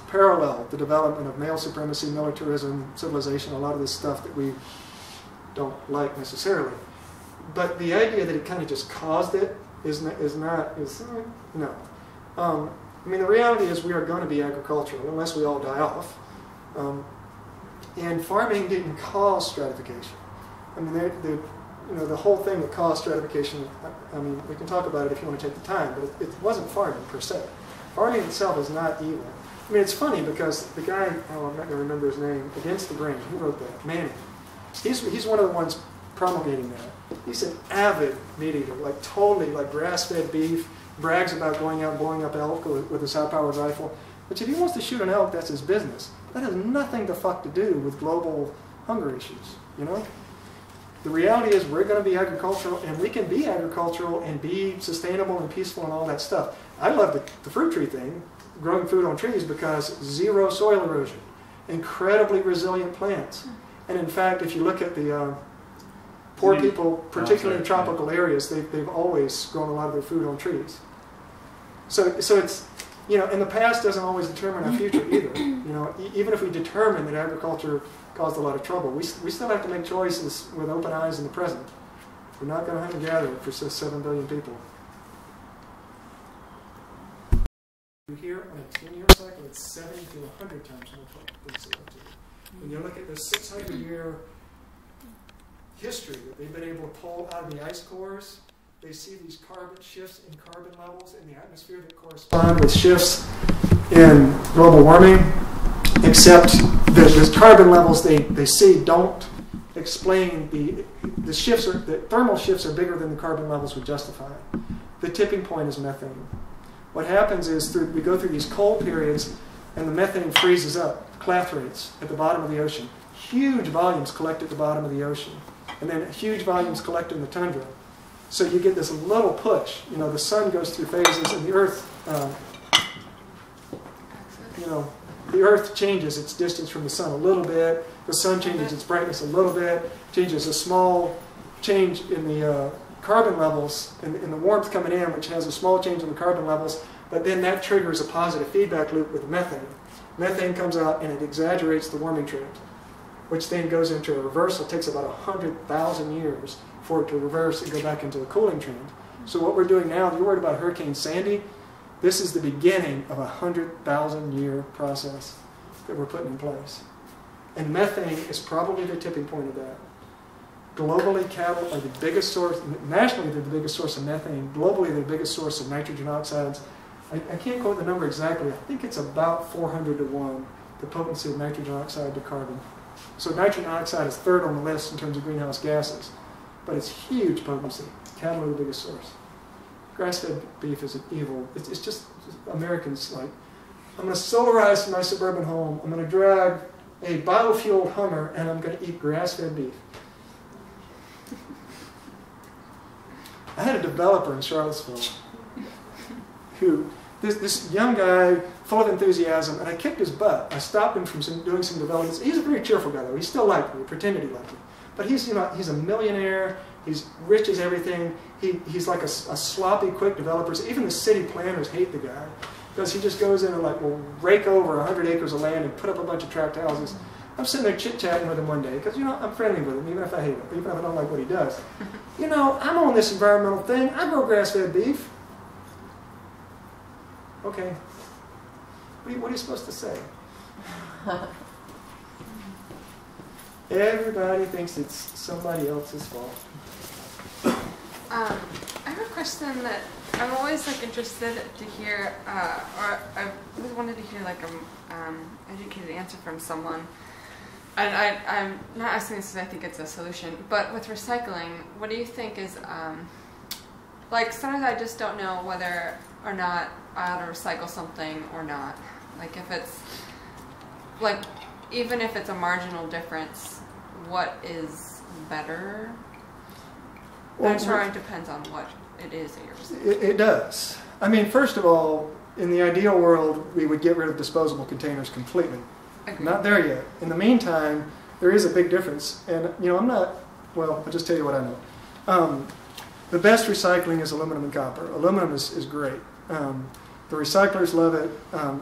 paralleled the development of male supremacy, militarism, civilization, a lot of this stuff that we don't like necessarily. But the idea that it kind of just caused it is no. The reality is we are going to be agricultural unless we all die off. And farming didn't cause stratification. The whole thing that caused stratification, we can talk about it if you want to take the time, but it wasn't farming per se. Farming itself is not evil. It's funny because the guy, I'm not going to remember his name, Against the Grain, who wrote that? Manning. He's one of the ones promulgating that. He's an avid meat eater, totally grass-fed beef, brags about going out and blowing up elk with his high-powered rifle. But if he wants to shoot an elk, that's his business. That has nothing to do with global hunger issues, The reality is we're going to be agricultural, and we can be agricultural and be sustainable and peaceful and all that stuff. I love the fruit tree thing, growing food on trees, because zero soil erosion, incredibly resilient plants. And in fact, if you look at the poor people, particularly in tropical areas, they've always grown a lot of their food on trees. So it's, and the past doesn't always determine our future either. Even if we determine that agriculture caused a lot of trouble, we still have to make choices with open eyes in the present. We're not going to hunt and gather for 7 billion people. Here on a 10-year cycle, it's 70 to 100 times more than CO2. When you look at the 600-year history that they've been able to pull out of the ice cores, they see these carbon shifts in carbon levels in the atmosphere that correspond with shifts in global warming, except that the carbon levels they see don't explain the shifts. The thermal shifts are bigger than the carbon levels would justify. The tipping point is methane. What happens is we go through these cold periods and the methane freezes up, clathrates at the bottom of the ocean. Huge volumes collect at the bottom of the ocean, and then huge volumes collect in the tundra. So you get this little push. The sun goes through phases, and the Earth, the Earth changes its distance from the sun a little bit. The sun changes its brightness a little bit, changes a small change in the carbon levels, in the warmth coming in, which has a small change in the carbon levels. But then that triggers a positive feedback loop with methane. Methane comes out and it exaggerates the warming trend, which then goes into a reversal. It takes about 100,000 years for it to reverse and go back into the cooling trend. So what we're doing now, if you're worried about Hurricane Sandy, this is the beginning of a 100,000-year process that we're putting in place. And methane is probably the tipping point of that. Globally, cattle are the biggest source, nationally they're the biggest source of methane. Globally, they're the biggest source of nitrogen oxides. I can't quote the number exactly. I think it's about 400 to 1, the potency of nitrogen oxide to carbon. So nitrogen oxide is third on the list in terms of greenhouse gases, but it's huge potency. Cattle are the biggest source. Grass-fed beef is an evil. It's just Americans like, I'm going to solarize my suburban home. I'm going to drag a biofueled Hummer, and I'm going to eat grass-fed beef. I had a developer in Charlottesville who, this young guy, full of enthusiasm, and I kicked his butt. I stopped him from doing some developments. He's a very cheerful guy, though. He still liked me. He pretended he liked me. But he's a millionaire. He's rich as everything. He's like a sloppy, quick developer. So even the city planners hate the guy because he just goes in and will rake over 100 acres of land and put up a bunch of tract houses. I'm sitting there chit-chatting with him one day because, I'm friendly with him, even if I hate him, even if I don't like what he does. I'm on this environmental thing. I grow grass-fed beef. Okay. What are you supposed to say? Everybody thinks it's somebody else's fault. I have a question that I'm always interested to hear, or I always wanted to hear educated answer from someone. And I'm not asking this because I think it's a solution, but with recycling, what do you think is, sometimes I just don't know whether or not I ought to recycle something or not. If it's, even if it's a marginal difference, what is better? Well, I'm sure it depends on what it is that you're recycling. It does. First of all, in the ideal world, we would get rid of disposable containers completely. Agreed. Not there yet. In the meantime, there is a big difference. And, I'll just tell you what I know. The best recycling is aluminum and copper. Aluminum is great. The recyclers love it.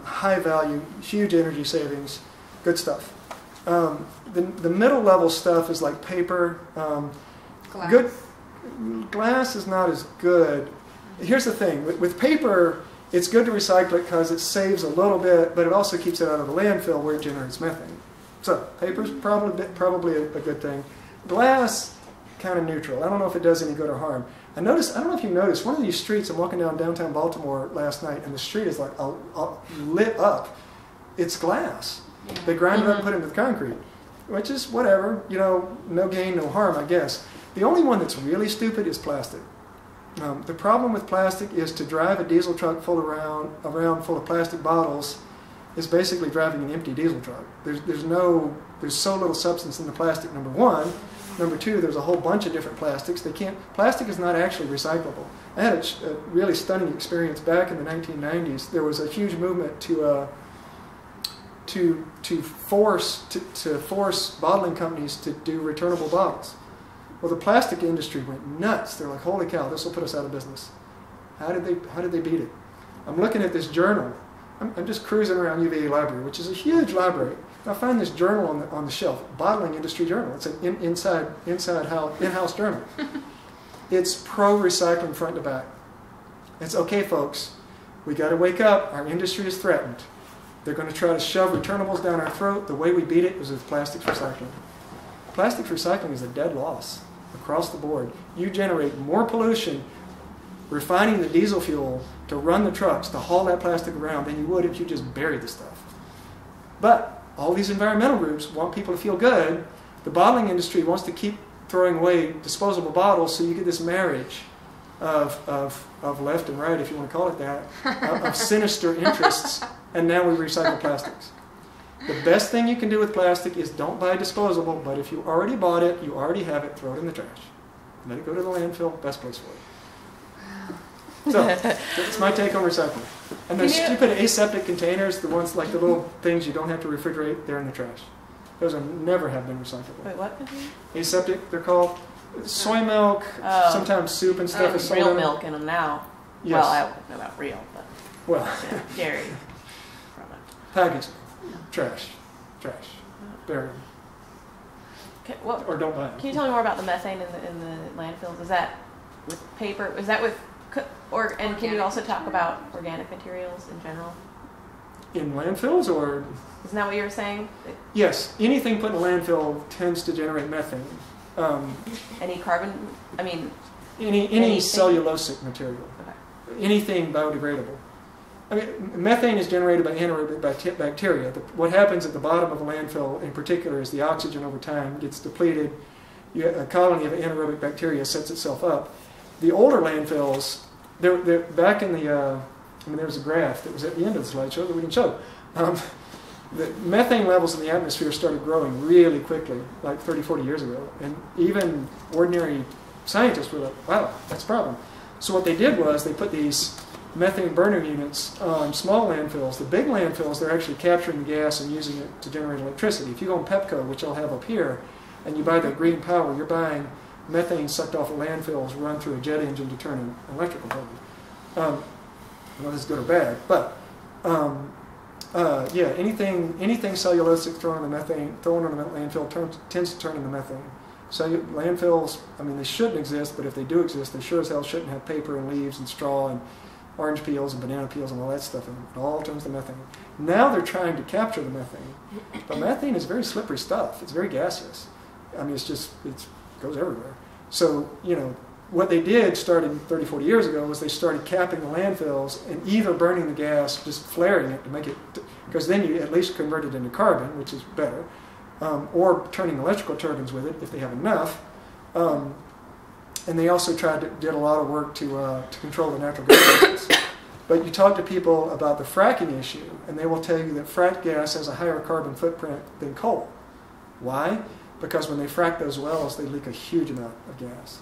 High value, huge energy savings, good stuff. The middle level stuff is like paper. Glass. Good. Glass is not as good. Here's the thing. With paper, it's good to recycle it because it saves a little bit, but it also keeps it out of the landfill where it generates methane. So paper's probably a good thing. Glass, kind of neutral. I don't know if it does any good or harm. I don't know if you noticed, one of these streets, I'm walking down downtown Baltimore last night, and the street is lit up. It's glass. Yeah. They grind it up and put it into the concrete, which is whatever, no gain, no harm, I guess. The only one that's really stupid is plastic. The problem with plastic is to drive a diesel truck around full of plastic bottles is basically driving an empty diesel truck. There's so little substance in the plastic, number one. Number two, there's a whole bunch of different plastics. Plastic is not actually recyclable. I had a really stunning experience back in the 1990s. There was a huge movement to force bottling companies to do returnable bottles. Well, the plastic industry went nuts. They're like, holy cow, this will put us out of business. How did they beat it? I'm looking at this journal. I'm just cruising around UVA Library, which is a huge library. And I find this journal on the shelf, Bottling Industry Journal. It's an in-house journal. It's pro-recycling front to back. It's okay, folks. We got to wake up. Our industry is threatened. They're going to try to shove returnables down our throat. The way we beat it is with plastics recycling. Plastics recycling is a dead loss across the board. You generate more pollution refining the diesel fuel to run the trucks, to haul that plastic around, than you would if you just buried the stuff. But all these environmental groups want people to feel good. The bottling industry wants to keep throwing away disposable bottles, so you get this marriage of left and right, if you want to call it that, of sinister interests, and now we recycle plastics. The best thing you can do with plastic is don't buy disposable, but if you already bought it, you already have it, throw it in the trash. Let it go to the landfill, best place for it. So, that's my take on recycling. And those stupid aseptic containers, the ones like the little things you don't have to refrigerate, they're in the trash. Those never have been recyclable. Wait, what? Aseptic, they're called. Soy milk, sometimes soup and stuff is sold real in. milk in them now. Yes. Well, I don't know about real, but Well, dairy product. packaging, trash, bury them, Okay, what, or don't buy them. can you tell me more about the methane in the landfills? Is that with paper? Is that with and can you also talk about organic materials in general? In landfills, or? Isn't that what you were saying? Yes, anything put in a landfill tends to generate methane. Any carbon? I mean, any anything? cellulosic material. Okay. Anything biodegradable. I mean, methane is generated by anaerobic bacteria. What happens at the bottom of a landfill, in particular, is the oxygen over time gets depleted. A colony of anaerobic bacteria sets itself up. The older landfills, they're back in the. There was a graph that was at the end of the slideshow that we can show. The methane levels in the atmosphere started growing really quickly, like 30, 40 years ago. And even ordinary scientists were like, wow, that's a problem. So what they did was they put these methane burner units on small landfills. The big landfills, they're actually capturing the gas and using it to generate electricity. If you go on Pepco, which I'll have up here, and you buy the green power, you're buying methane sucked off of landfills run through a jet engine to turn an electrical program. Well, this is good or bad, but yeah, anything cellulosic thrown in the landfill tends to turn into methane. So landfills, I mean, they shouldn't exist, but if they do exist, they sure as hell shouldn't have paper and leaves and straw and orange peels and banana peels and all that stuff in them. It all turns to methane. Now they're trying to capture the methane, but methane is very slippery stuff. It's very gaseous. I mean, it goes everywhere. So, what they did starting 30, 40 years ago was they started capping the landfills and either burning the gas, just flaring it to make it, because then you at least convert it into carbon, which is better, or turning electrical turbines with it if they have enough. And they also did a lot of work to control the natural gas levels. But you talk to people about the fracking issue, and they will tell you that fracked gas has a higher carbon footprint than coal. Why? Because when they frack those wells, they leak a huge amount of gas.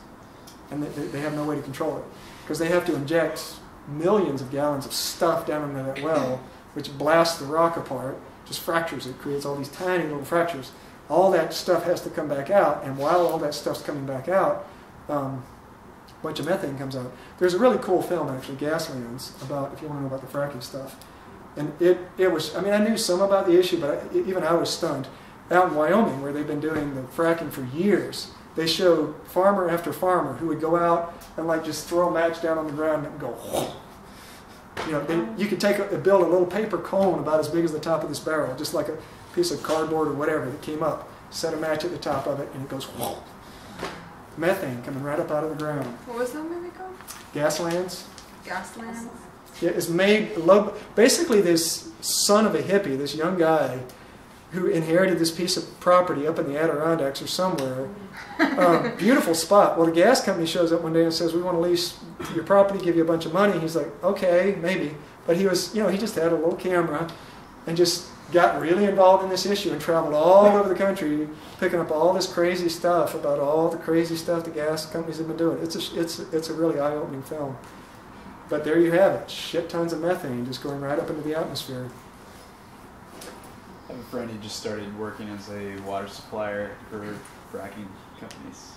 And they have no way to control it. Because they have to inject millions of gallons of stuff down into that well, which blasts the rock apart, just fractures it, creates all these tiny little fractures. All that stuff has to come back out, and while all that stuff's coming back out, a bunch of methane comes out. There's a really cool film, actually, Gaslands, about, if you want to know about the fracking stuff. And it was, I mean, I knew some about the issue, but even I was stunned. Out in Wyoming, where they've been doing the fracking for years, they showed farmer after farmer who would go out and just throw a match down on the ground and go, whoosh. You could build a little paper cone about as big as the top of this barrel, just like a piece of cardboard or whatever that came up, set a match at the top of it, and it goes, whoosh. Methane coming right up out of the ground. What was that movie called? Gaslands. Gaslands? Yeah, it's made, basically this son of a hippie, this young guy, who inherited this piece of property up in the Adirondacks or somewhere. Beautiful spot. Well, the gas company shows up one day and says, we want to lease your property, give you a bunch of money. He's like, okay, maybe. But he was, he just had a little camera and just got really involved in this issue and traveled all over the country picking up all this crazy stuff about all the crazy stuff the gas companies have been doing. It's a really eye-opening film. But there you have it. Shit tons of methane just going right up into the atmosphere. I have a friend who just started working as a water supplier for fracking companies.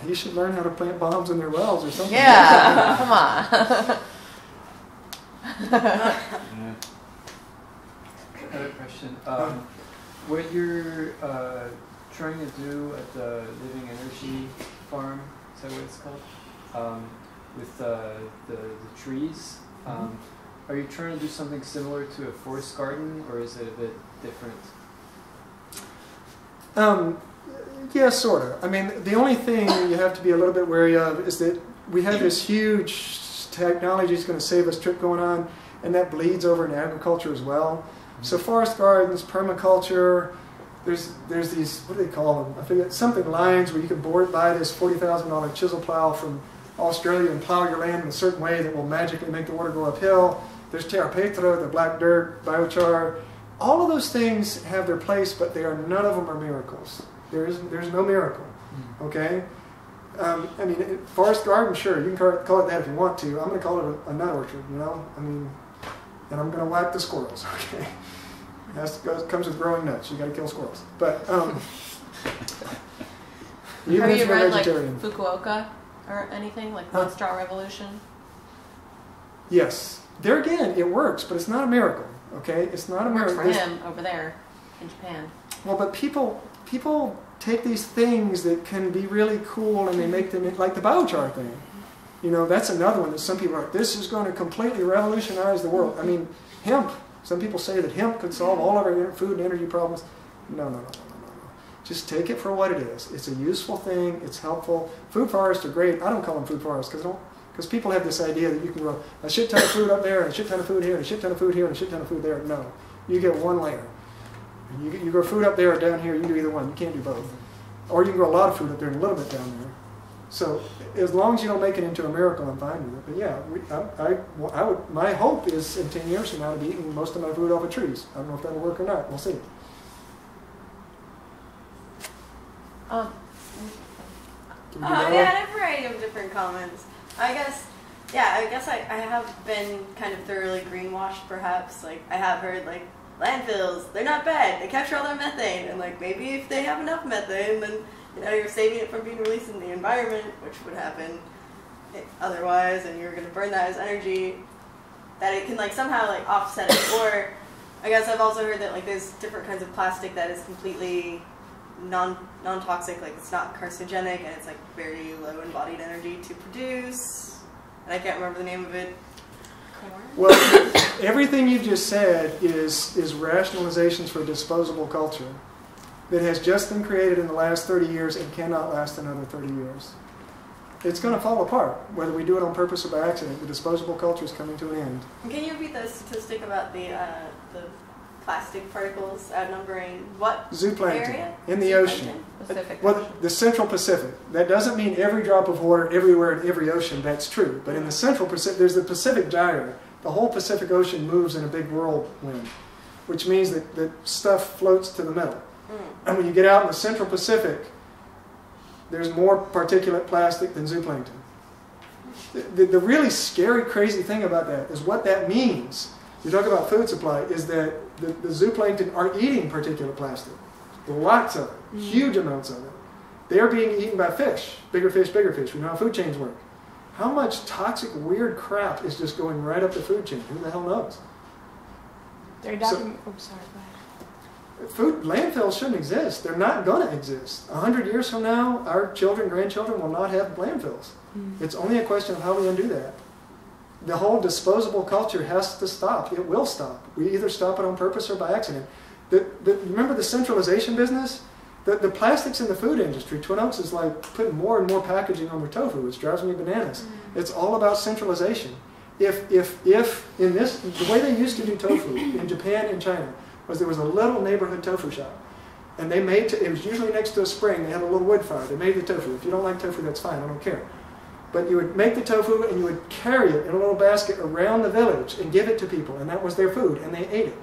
He should learn how to plant bombs in their wells or something. Yeah, come on. Yeah. Another question. What you're trying to do at the Living Energy Farm, is that what it's called? With the trees, are you trying to do something similar to a forest garden, or is it a bit different? Yeah, sort of. I mean, the only thing you have to be a little bit wary of is that we have this huge technology that's going to save us trip going on, and that bleeds over into agriculture as well. So forest gardens, permaculture, there's these, what do they call them? I forget, something lines where you can buy this $40,000 chisel plow from Australia and plow your land in a certain way that will magically make the water go uphill. There's terra petra, the black dirt, biochar. All of those things have their place, but none of them are miracles. There's no miracle, okay? I mean, forest garden, sure, you can call it that if you want to. I'm going to call it a nut orchard, I mean, and I'm going to whack the squirrels, okay? It comes with growing nuts. You got to kill squirrels. But have you read like Fukuoka or anything like One Straw Revolution? Yes. There again, it works, but it's not a miracle. Okay, it's not a It works miracle. for him over there in Japan. Well, but people take these things that can be really cool and they make them like the biochar thing. You know, that's another one that some people are like, this is going to completely revolutionize the world. I mean, hemp. Some people say that hemp could solve all of our food and energy problems. No. Just take it for what it is. It's a useful thing. It's helpful. Food forests are great. I don't call them food forests because people have this idea that you can grow a shit ton of food up there and a shit ton of food here and a shit ton of food here and a shit ton of food there. No. You get one layer. You grow food up there or down here. You can do either one. You can't do both. Or you can grow a lot of food up there and a little bit down there. So as long as you don't make it into a miracle, I'm fine with it. But yeah, I would. My hope is in 10 years from now to be eating most of my food off of trees. I don't know if that'll work or not. We'll see. Um, Can we do that Yeah, I one? had a variety of different comments. I guess I have been kind of thoroughly greenwashed, perhaps. Like, I have heard, like, landfills, they're not bad. They capture all their methane. And, like, maybe if they have enough methane, then, you know, you're saving it from being released in the environment, which would happen otherwise, and you're going to burn that as energy, that it can, like, somehow, like, offset it. Or, I guess I've also heard that, like, there's different kinds of plastic that is completely non-toxic, like it's not carcinogenic, and it's like very low embodied energy to produce, and I can't remember the name of it. Corn? Well, everything you've just said is rationalizations for disposable culture that has just been created in the last 30 years and cannot last another 30 years. It's going to fall apart, whether we do it on purpose or by accident. The disposable culture is coming to an end. Can you repeat the statistic about the plastic particles outnumbering what Zooplankton area? in the ocean. Pacific Well, Ocean. the Central Pacific. That doesn't mean every drop of water everywhere in every ocean. That's true. But in the Central Pacific, there's the Pacific Gyre. The whole Pacific Ocean moves in a big whirlwind, which means that stuff floats to the middle. And when you get out in the Central Pacific, there's more particulate plastic than zooplankton. The really scary, crazy thing about that is what that means. You talk about food supply, is that the zooplankton are eating particulate plastic. Lots of it. Huge amounts of it. They are being eaten by fish. Bigger fish, bigger fish. We know how food chains work. How much toxic, weird crap is just going right up the food chain? Who the hell knows? They're sorry, go ahead. Landfills shouldn't exist. They're not going to exist. 100 years from now, our children, grandchildren will not have landfills. It's only a question of how we undo that. The whole disposable culture has to stop. It will stop. We either stop it on purpose or by accident. Remember the centralization business? The plastics in the food industry, Twin Oaks is like putting more and more packaging on their tofu, which drives me bananas. It's all about centralization. If in this, the way they used to do tofu in Japan and China was there was a little neighborhood tofu shop. And they made, it was usually next to a spring, they had a little wood fire. They made the tofu. If you don't like tofu, that's fine, I don't care. But you would make the tofu and you would carry it in a little basket around the village and give it to people, and that was their food, and they ate it.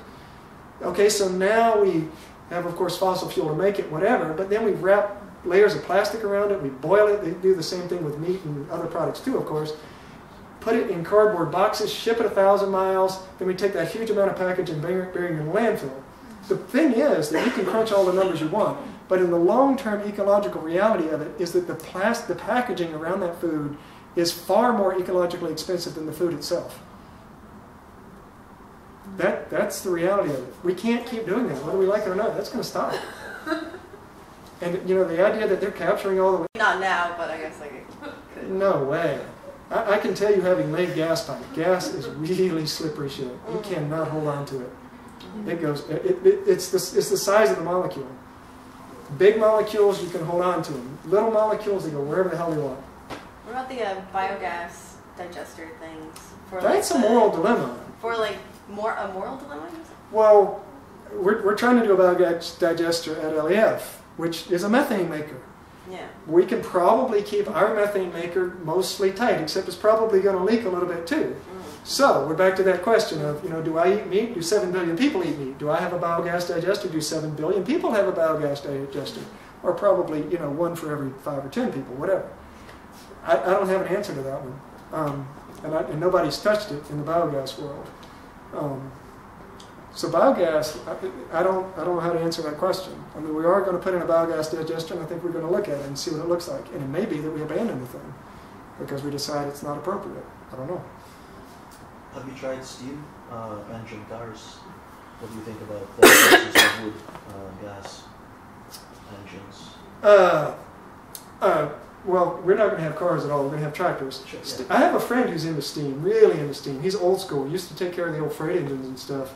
Okay, so now we have, of course, fossil fuel to make it, whatever, but then we wrap layers of plastic around it, we boil it, they do the same thing with meat and other products too, of course. Put it in cardboard boxes, ship it 1,000 miles, then we take that huge amount of package and bury it in a landfill. The thing is that you can crunch all the numbers you want, but in the long-term ecological reality of it is that the packaging around that food is far more ecologically expensive than the food itself. That's the reality of it. We can't keep doing that, whether we like it or not. That's going to stop. And, you know, the idea that they're capturing all the... Not now, but I guess like it could. No way. I can tell you, having laid gas pipe, gas is really slippery shit. You cannot hold on to it. It goes. It's the size of the molecule. Big molecules, you can hold on to them. Little molecules, they go wherever the hell they want. What about the biogas digester things? For That's like a moral dilemma. For like a moral dilemma? Well, we're trying to do a biogas digester at LEF, which is a methane maker. Yeah. We can probably keep our methane maker mostly tight, except it's probably going to leak a little bit too. So we're back to that question of, you know, do I eat meat? Do 7 billion people eat meat? Do I have a biogas digester? Do 7 billion people have a biogas digester? Or probably, you know, 1 for every 5 or 10 people, whatever. I don't have an answer to that one. And nobody's touched it in the biogas world. So biogas, I don't know how to answer that question. I mean, we are going to put in a biogas digester, and I think we're going to look at it and see what it looks like. And it may be that we abandon the thing because we decide it's not appropriate. I don't know. Have you tried steam engine cars? What do you think about that versus wood gas engines? Well, we're not going to have cars at all. We're going to have tractors. Sure, yeah. I have a friend who's into steam, really into steam. He's old school. He used to take care of the old freight engines and stuff,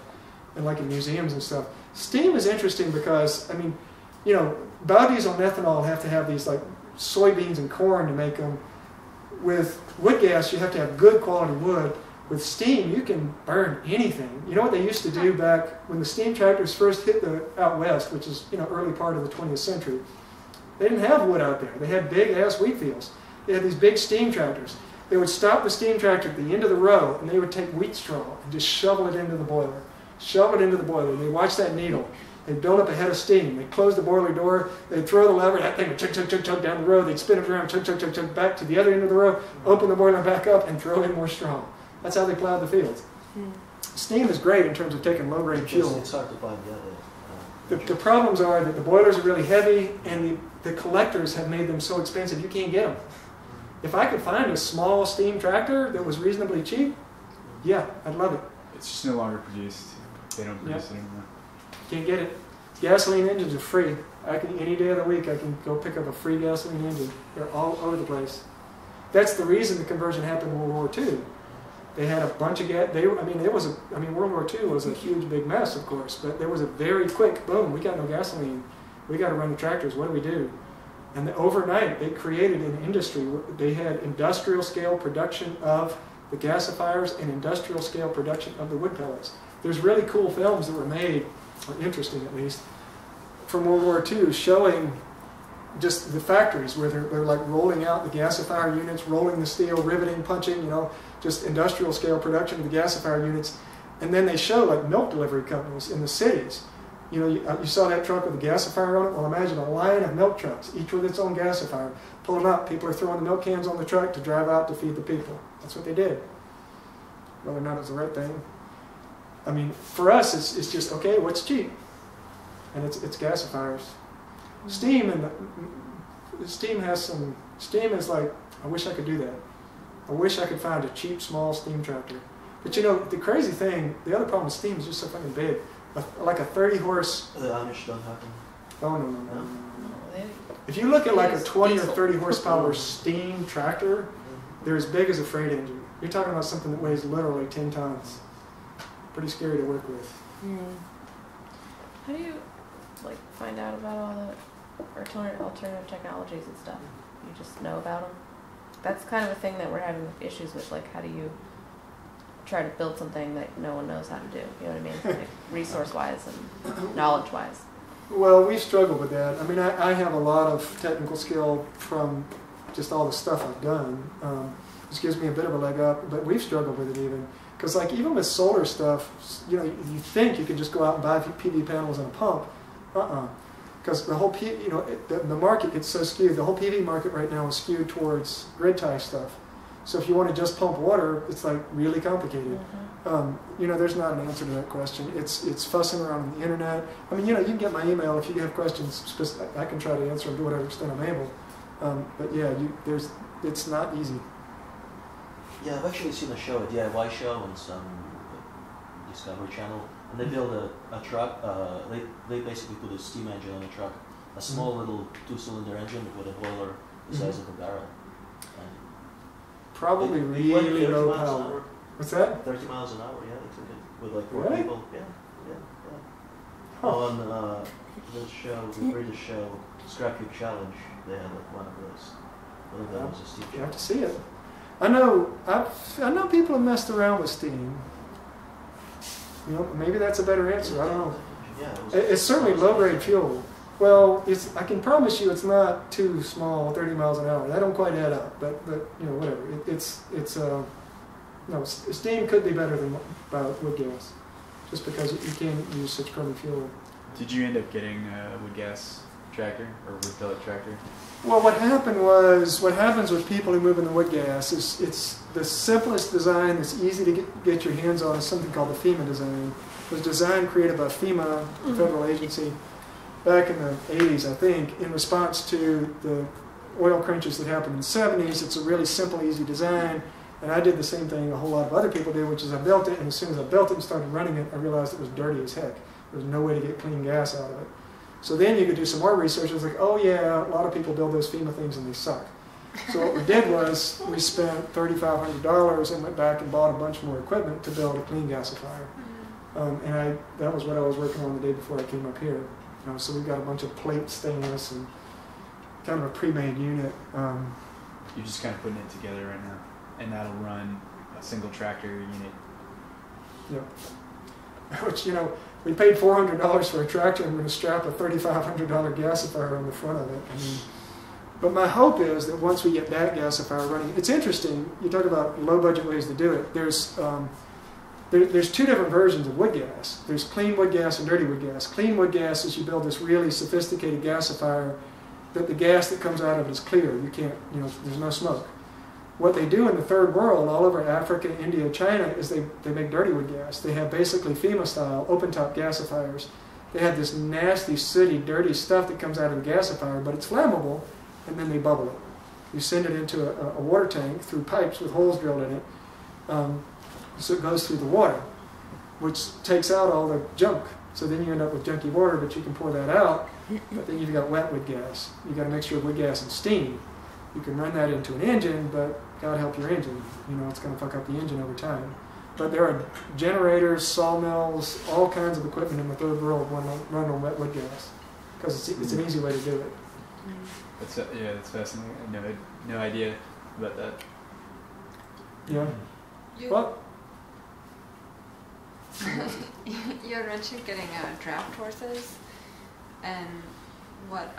and like in museums and stuff. Steam is interesting because, I mean, you know, biodiesel and ethanol have to have these like soybeans and corn to make them. With wood gas, you have to have good quality wood. With steam, you can burn anything. You know what they used to do back when the steam tractors first hit the out west, which is, you know, early part of the 20th century. They didn't have wood out there. They had big ass wheat fields. They had these big steam tractors. They would stop the steam tractor at the end of the row, and they would take wheat straw and just shovel it into the boiler. Shove it into the boiler. They'd watch that needle. They'd build up a head of steam. They'd close the boiler door. They'd throw the lever. That thing would chug, chug, chug, chug down the road. They'd spin it around, chug, chug, chug, chug, back to the other end of the row, open the boiler back up, and throw in more straw. That's how they plowed the fields. Steam is great in terms of taking low-grade fuel. It's hard to find The problems are that the boilers are really heavy, and the collectors have made them so expensive you can't get them. If I could find a small steam tractor that was reasonably cheap, yeah, I'd love it. It's just no longer produced. They don't produce it anymore. Can't get it. Gasoline engines are free. Any day of the week I can go pick up a free gasoline engine. They're all over the place. That's the reason the conversion happened in World War II. They had a bunch of gas. World War II was a huge, big mess, of course, but there was a very quick boom. We got no gasoline. We got to run the tractors. What do we do? And overnight, they created an industry. They had industrial scale production of the gasifiers and industrial scale production of the wood pellets. There's really cool films that were made, or interesting at least, from World War II showing just the factories where they're like rolling out the gasifier units, rolling the steel, riveting, punching, you know, just industrial scale production of the gasifier units. And then they show like milk delivery companies in the cities. You know, you saw that truck with the gasifier on it. Well, imagine a line of milk trucks, each with its own gasifier. Pulling up, people are throwing the milk cans on the truck to drive out to feed the people. That's what they did. Whether or not it's the right thing. I mean, for us, it's just, okay, what's cheap? And it's gasifiers. Steam is like, I wish I could do that. I wish I could find a cheap, small steam tractor. But you know, the crazy thing, the other problem with steam is just so fucking big. Like a 30 horse. The Amish don't have them. Oh, no. If you look at like a 20 or 30 horsepower steam tractor, they're as big as a freight engine. You're talking about something that weighs literally 10 tons. Pretty scary to work with. How do you like find out about all the alternative technologies and stuff? You just know about them? That's kind of a thing that we're having issues with. Like, how do you try to build something that no one knows how to do? You know what I mean? Like, resource-wise and knowledge-wise. Well, we've struggled with that. I mean, I have a lot of technical skill from just all the stuff I've done, which gives me a bit of a leg up, but we've struggled with it even. Because like even with solar stuff, you know, you think you can just go out and buy PV panels and a pump. Because the whole, the market gets so skewed. The whole PV market right now is skewed towards grid tie stuff. So if you want to just pump water, it's like really complicated. You know, there's not an answer to that question. It's fussing around on the internet. I mean, you know, you can get my email if you have questions. I can try to answer them to whatever extent I'm able. But yeah, it's not easy. Yeah, I've actually seen a show, a DIY show on some Discovery Channel, and they build a truck. They basically put a steam engine on a truck, a small little 2-cylinder engine with a boiler the size of a barrel. Probably really low power. What's that? 30 miles an hour, yeah, they took it with like 4 really? people. Yeah. Huh. On the show, the British show, Scrapheap Challenge, they had like one of those. One of them was a steam truck. You have to see it. I know people have messed around with steam. You know, maybe that's a better answer. I don't know. Yeah, it's certainly low-grade fuel. Well, I can promise you it's not too small, 30 miles an hour. That don't quite add up, but you know, whatever. No, steam could be better than wood gas, just because you can't use such crummy fuel. Did you end up getting a wood gas tractor or wood pellet tractor? Well, what happens with people who move into wood gas is it's the simplest design that's easy to get your hands on is something called the FEMA design. It was designed, created by FEMA, a federal agency, back in the 80s, I think, in response to the oil crunches that happened in the 70s. It's a really simple, easy design. And I did the same thing a whole lot of other people did, which is I built it, and as soon as I built it and started running it, I realized it was dirty as heck. There was no way to get clean gas out of it. So then you could do some more research. It was like, oh yeah, a lot of people build those FEMA things and they suck. So what we did was we spent $3,500 and went back and bought a bunch more equipment to build a clean gasifier. That was what I was working on the day before I came up here. So we've got a bunch of plate stainless and kind of a pre-made unit. You're just kind of putting it together right now, and that'll run a single tractor unit. Yep. Which, we paid $400 for a tractor, and we're going to strap a $3,500 gasifier on the front of it. But my hope is that once we get that gasifier running, it's interesting. You talk about low-budget ways to do it. There's two different versions of wood gas. There's clean wood gas and dirty wood gas. Clean wood gas is you build this really sophisticated gasifier that the gas that comes out of it is clear. You can't, there's no smoke. What they do in the third world, all over Africa, India, China, is they make dirty wood gas. They have basically FEMA-style open-top gasifiers. They have this nasty, sooty, dirty stuff that comes out of the gasifier, but it's flammable, and then they bubble it. You send it into a water tank through pipes with holes drilled in it, so it goes through the water, which takes out all the junk. So then you end up with junky water, but you can pour that out, but then you've got wet wood gas. You've got a mixture of wood gas and steam. You can run that into an engine, but God help your engine. It's going to fuck up the engine over time. But there are generators, sawmills, all kinds of equipment in the third world run on wet wood gas, because it's an easy way to do it. That's fascinating. I had no idea about that. Yeah. Well, you had mentioned getting draft horses, and what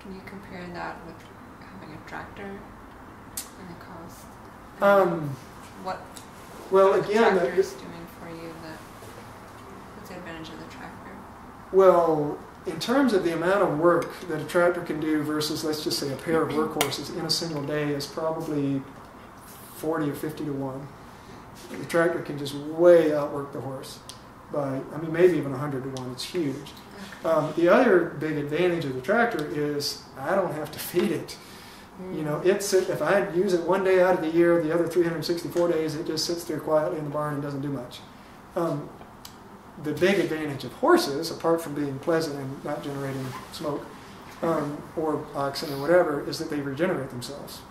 can you compare that with having a tractor and the cost? What the tractor is doing for you? What's the advantage of the tractor? Well, in terms of the amount of work that a tractor can do versus, let's just say, a pair of workhorses in a single day is probably 40 or 50 to 1. The tractor can just way outwork the horse by, maybe even 100 to 1. It's huge. The other big advantage of the tractor is I don't have to feed it. If I use it one day out of the year, the other 364 days, it just sits there quietly in the barn and doesn't do much. The big advantage of horses, apart from being pleasant and not generating smoke, or oxen or whatever, is that they regenerate themselves.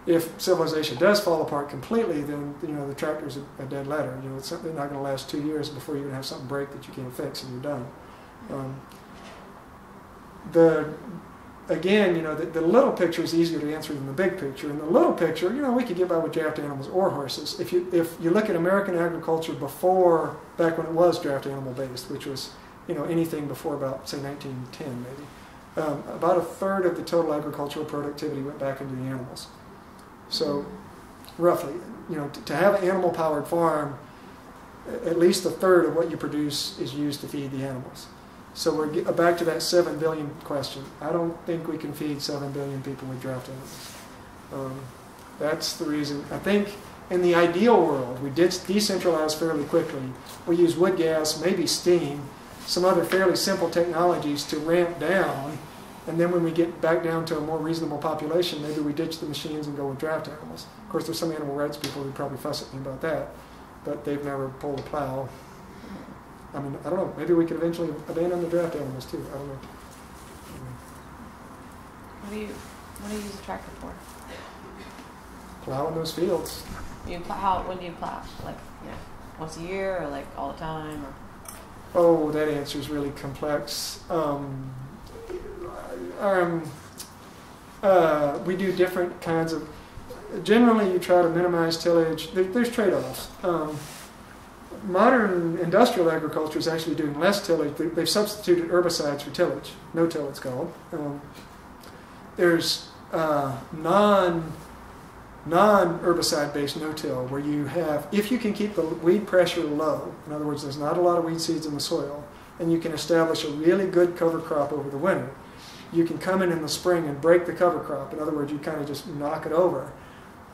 If civilization does fall apart completely, then the tractor's a dead letter. It's not going to last 2 years before you're going to have something break that you can't fix and you're done. The little picture is easier to answer than the big picture. In the little picture, we could get by with draft animals or horses. If you look at American agriculture back when it was draft animal based, which was anything before about, say, 1910 maybe, about a third of the total agricultural productivity went back into the animals. So roughly, to have an animal-powered farm, at least a third of what you produce is used to feed the animals. So we're back to that 7 billion question. I don't think we can feed 7 billion people with draft animals. That's the reason. I think in the ideal world, we did decentralize fairly quickly. We use wood gas, maybe steam, some other fairly simple technologies to ramp down. And then when we get back down to a more reasonable population, maybe we ditch the machines and go with draft animals. Of course, there's some animal rights people who probably fuss at me about that, but they've never pulled a plow. I don't know. Maybe we could eventually abandon the draft animals too. I don't know. What do you use a tractor for? Plowing those fields. When do you plow? Once a year, or all the time? Or? Oh, that answer is really complex. We do different kinds of. Generally, you try to minimize tillage. There's trade-offs. Modern industrial agriculture is actually doing less tillage. They've substituted herbicides for tillage. No-till, it's called. There's non-herbicide-based no-till, where you have, if you can keep the weed pressure low, in other words, there's not a lot of weed seeds in the soil, and you can establish a really good cover crop over the winter, you can come in the spring and break the cover crop. In other words, you kind of just knock it over,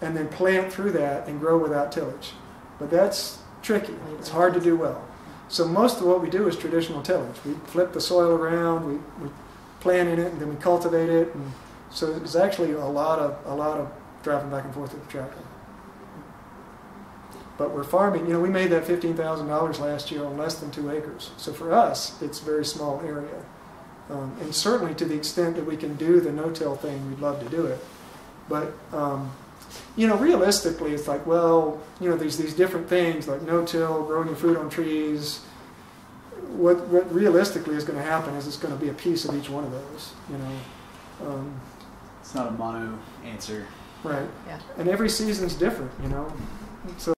and then plant through that and grow without tillage. But that's tricky. It's hard to do well. So most of what we do is traditional tillage. We flip the soil around, we plant in it, and then we cultivate it. And so there's actually a lot of driving back and forth with the tractor. But we're farming, we made that $15,000 last year on less than 2 acres. So for us, it's a very small area. And certainly to the extent that we can do the no-till thing, we'd love to do it. But, realistically, it's like, well, there's these different things like no-till, growing your food on trees. What realistically is going to happen is it's going to be a piece of each one of those, It's not a mono answer. Right. Yeah. And every season's different, So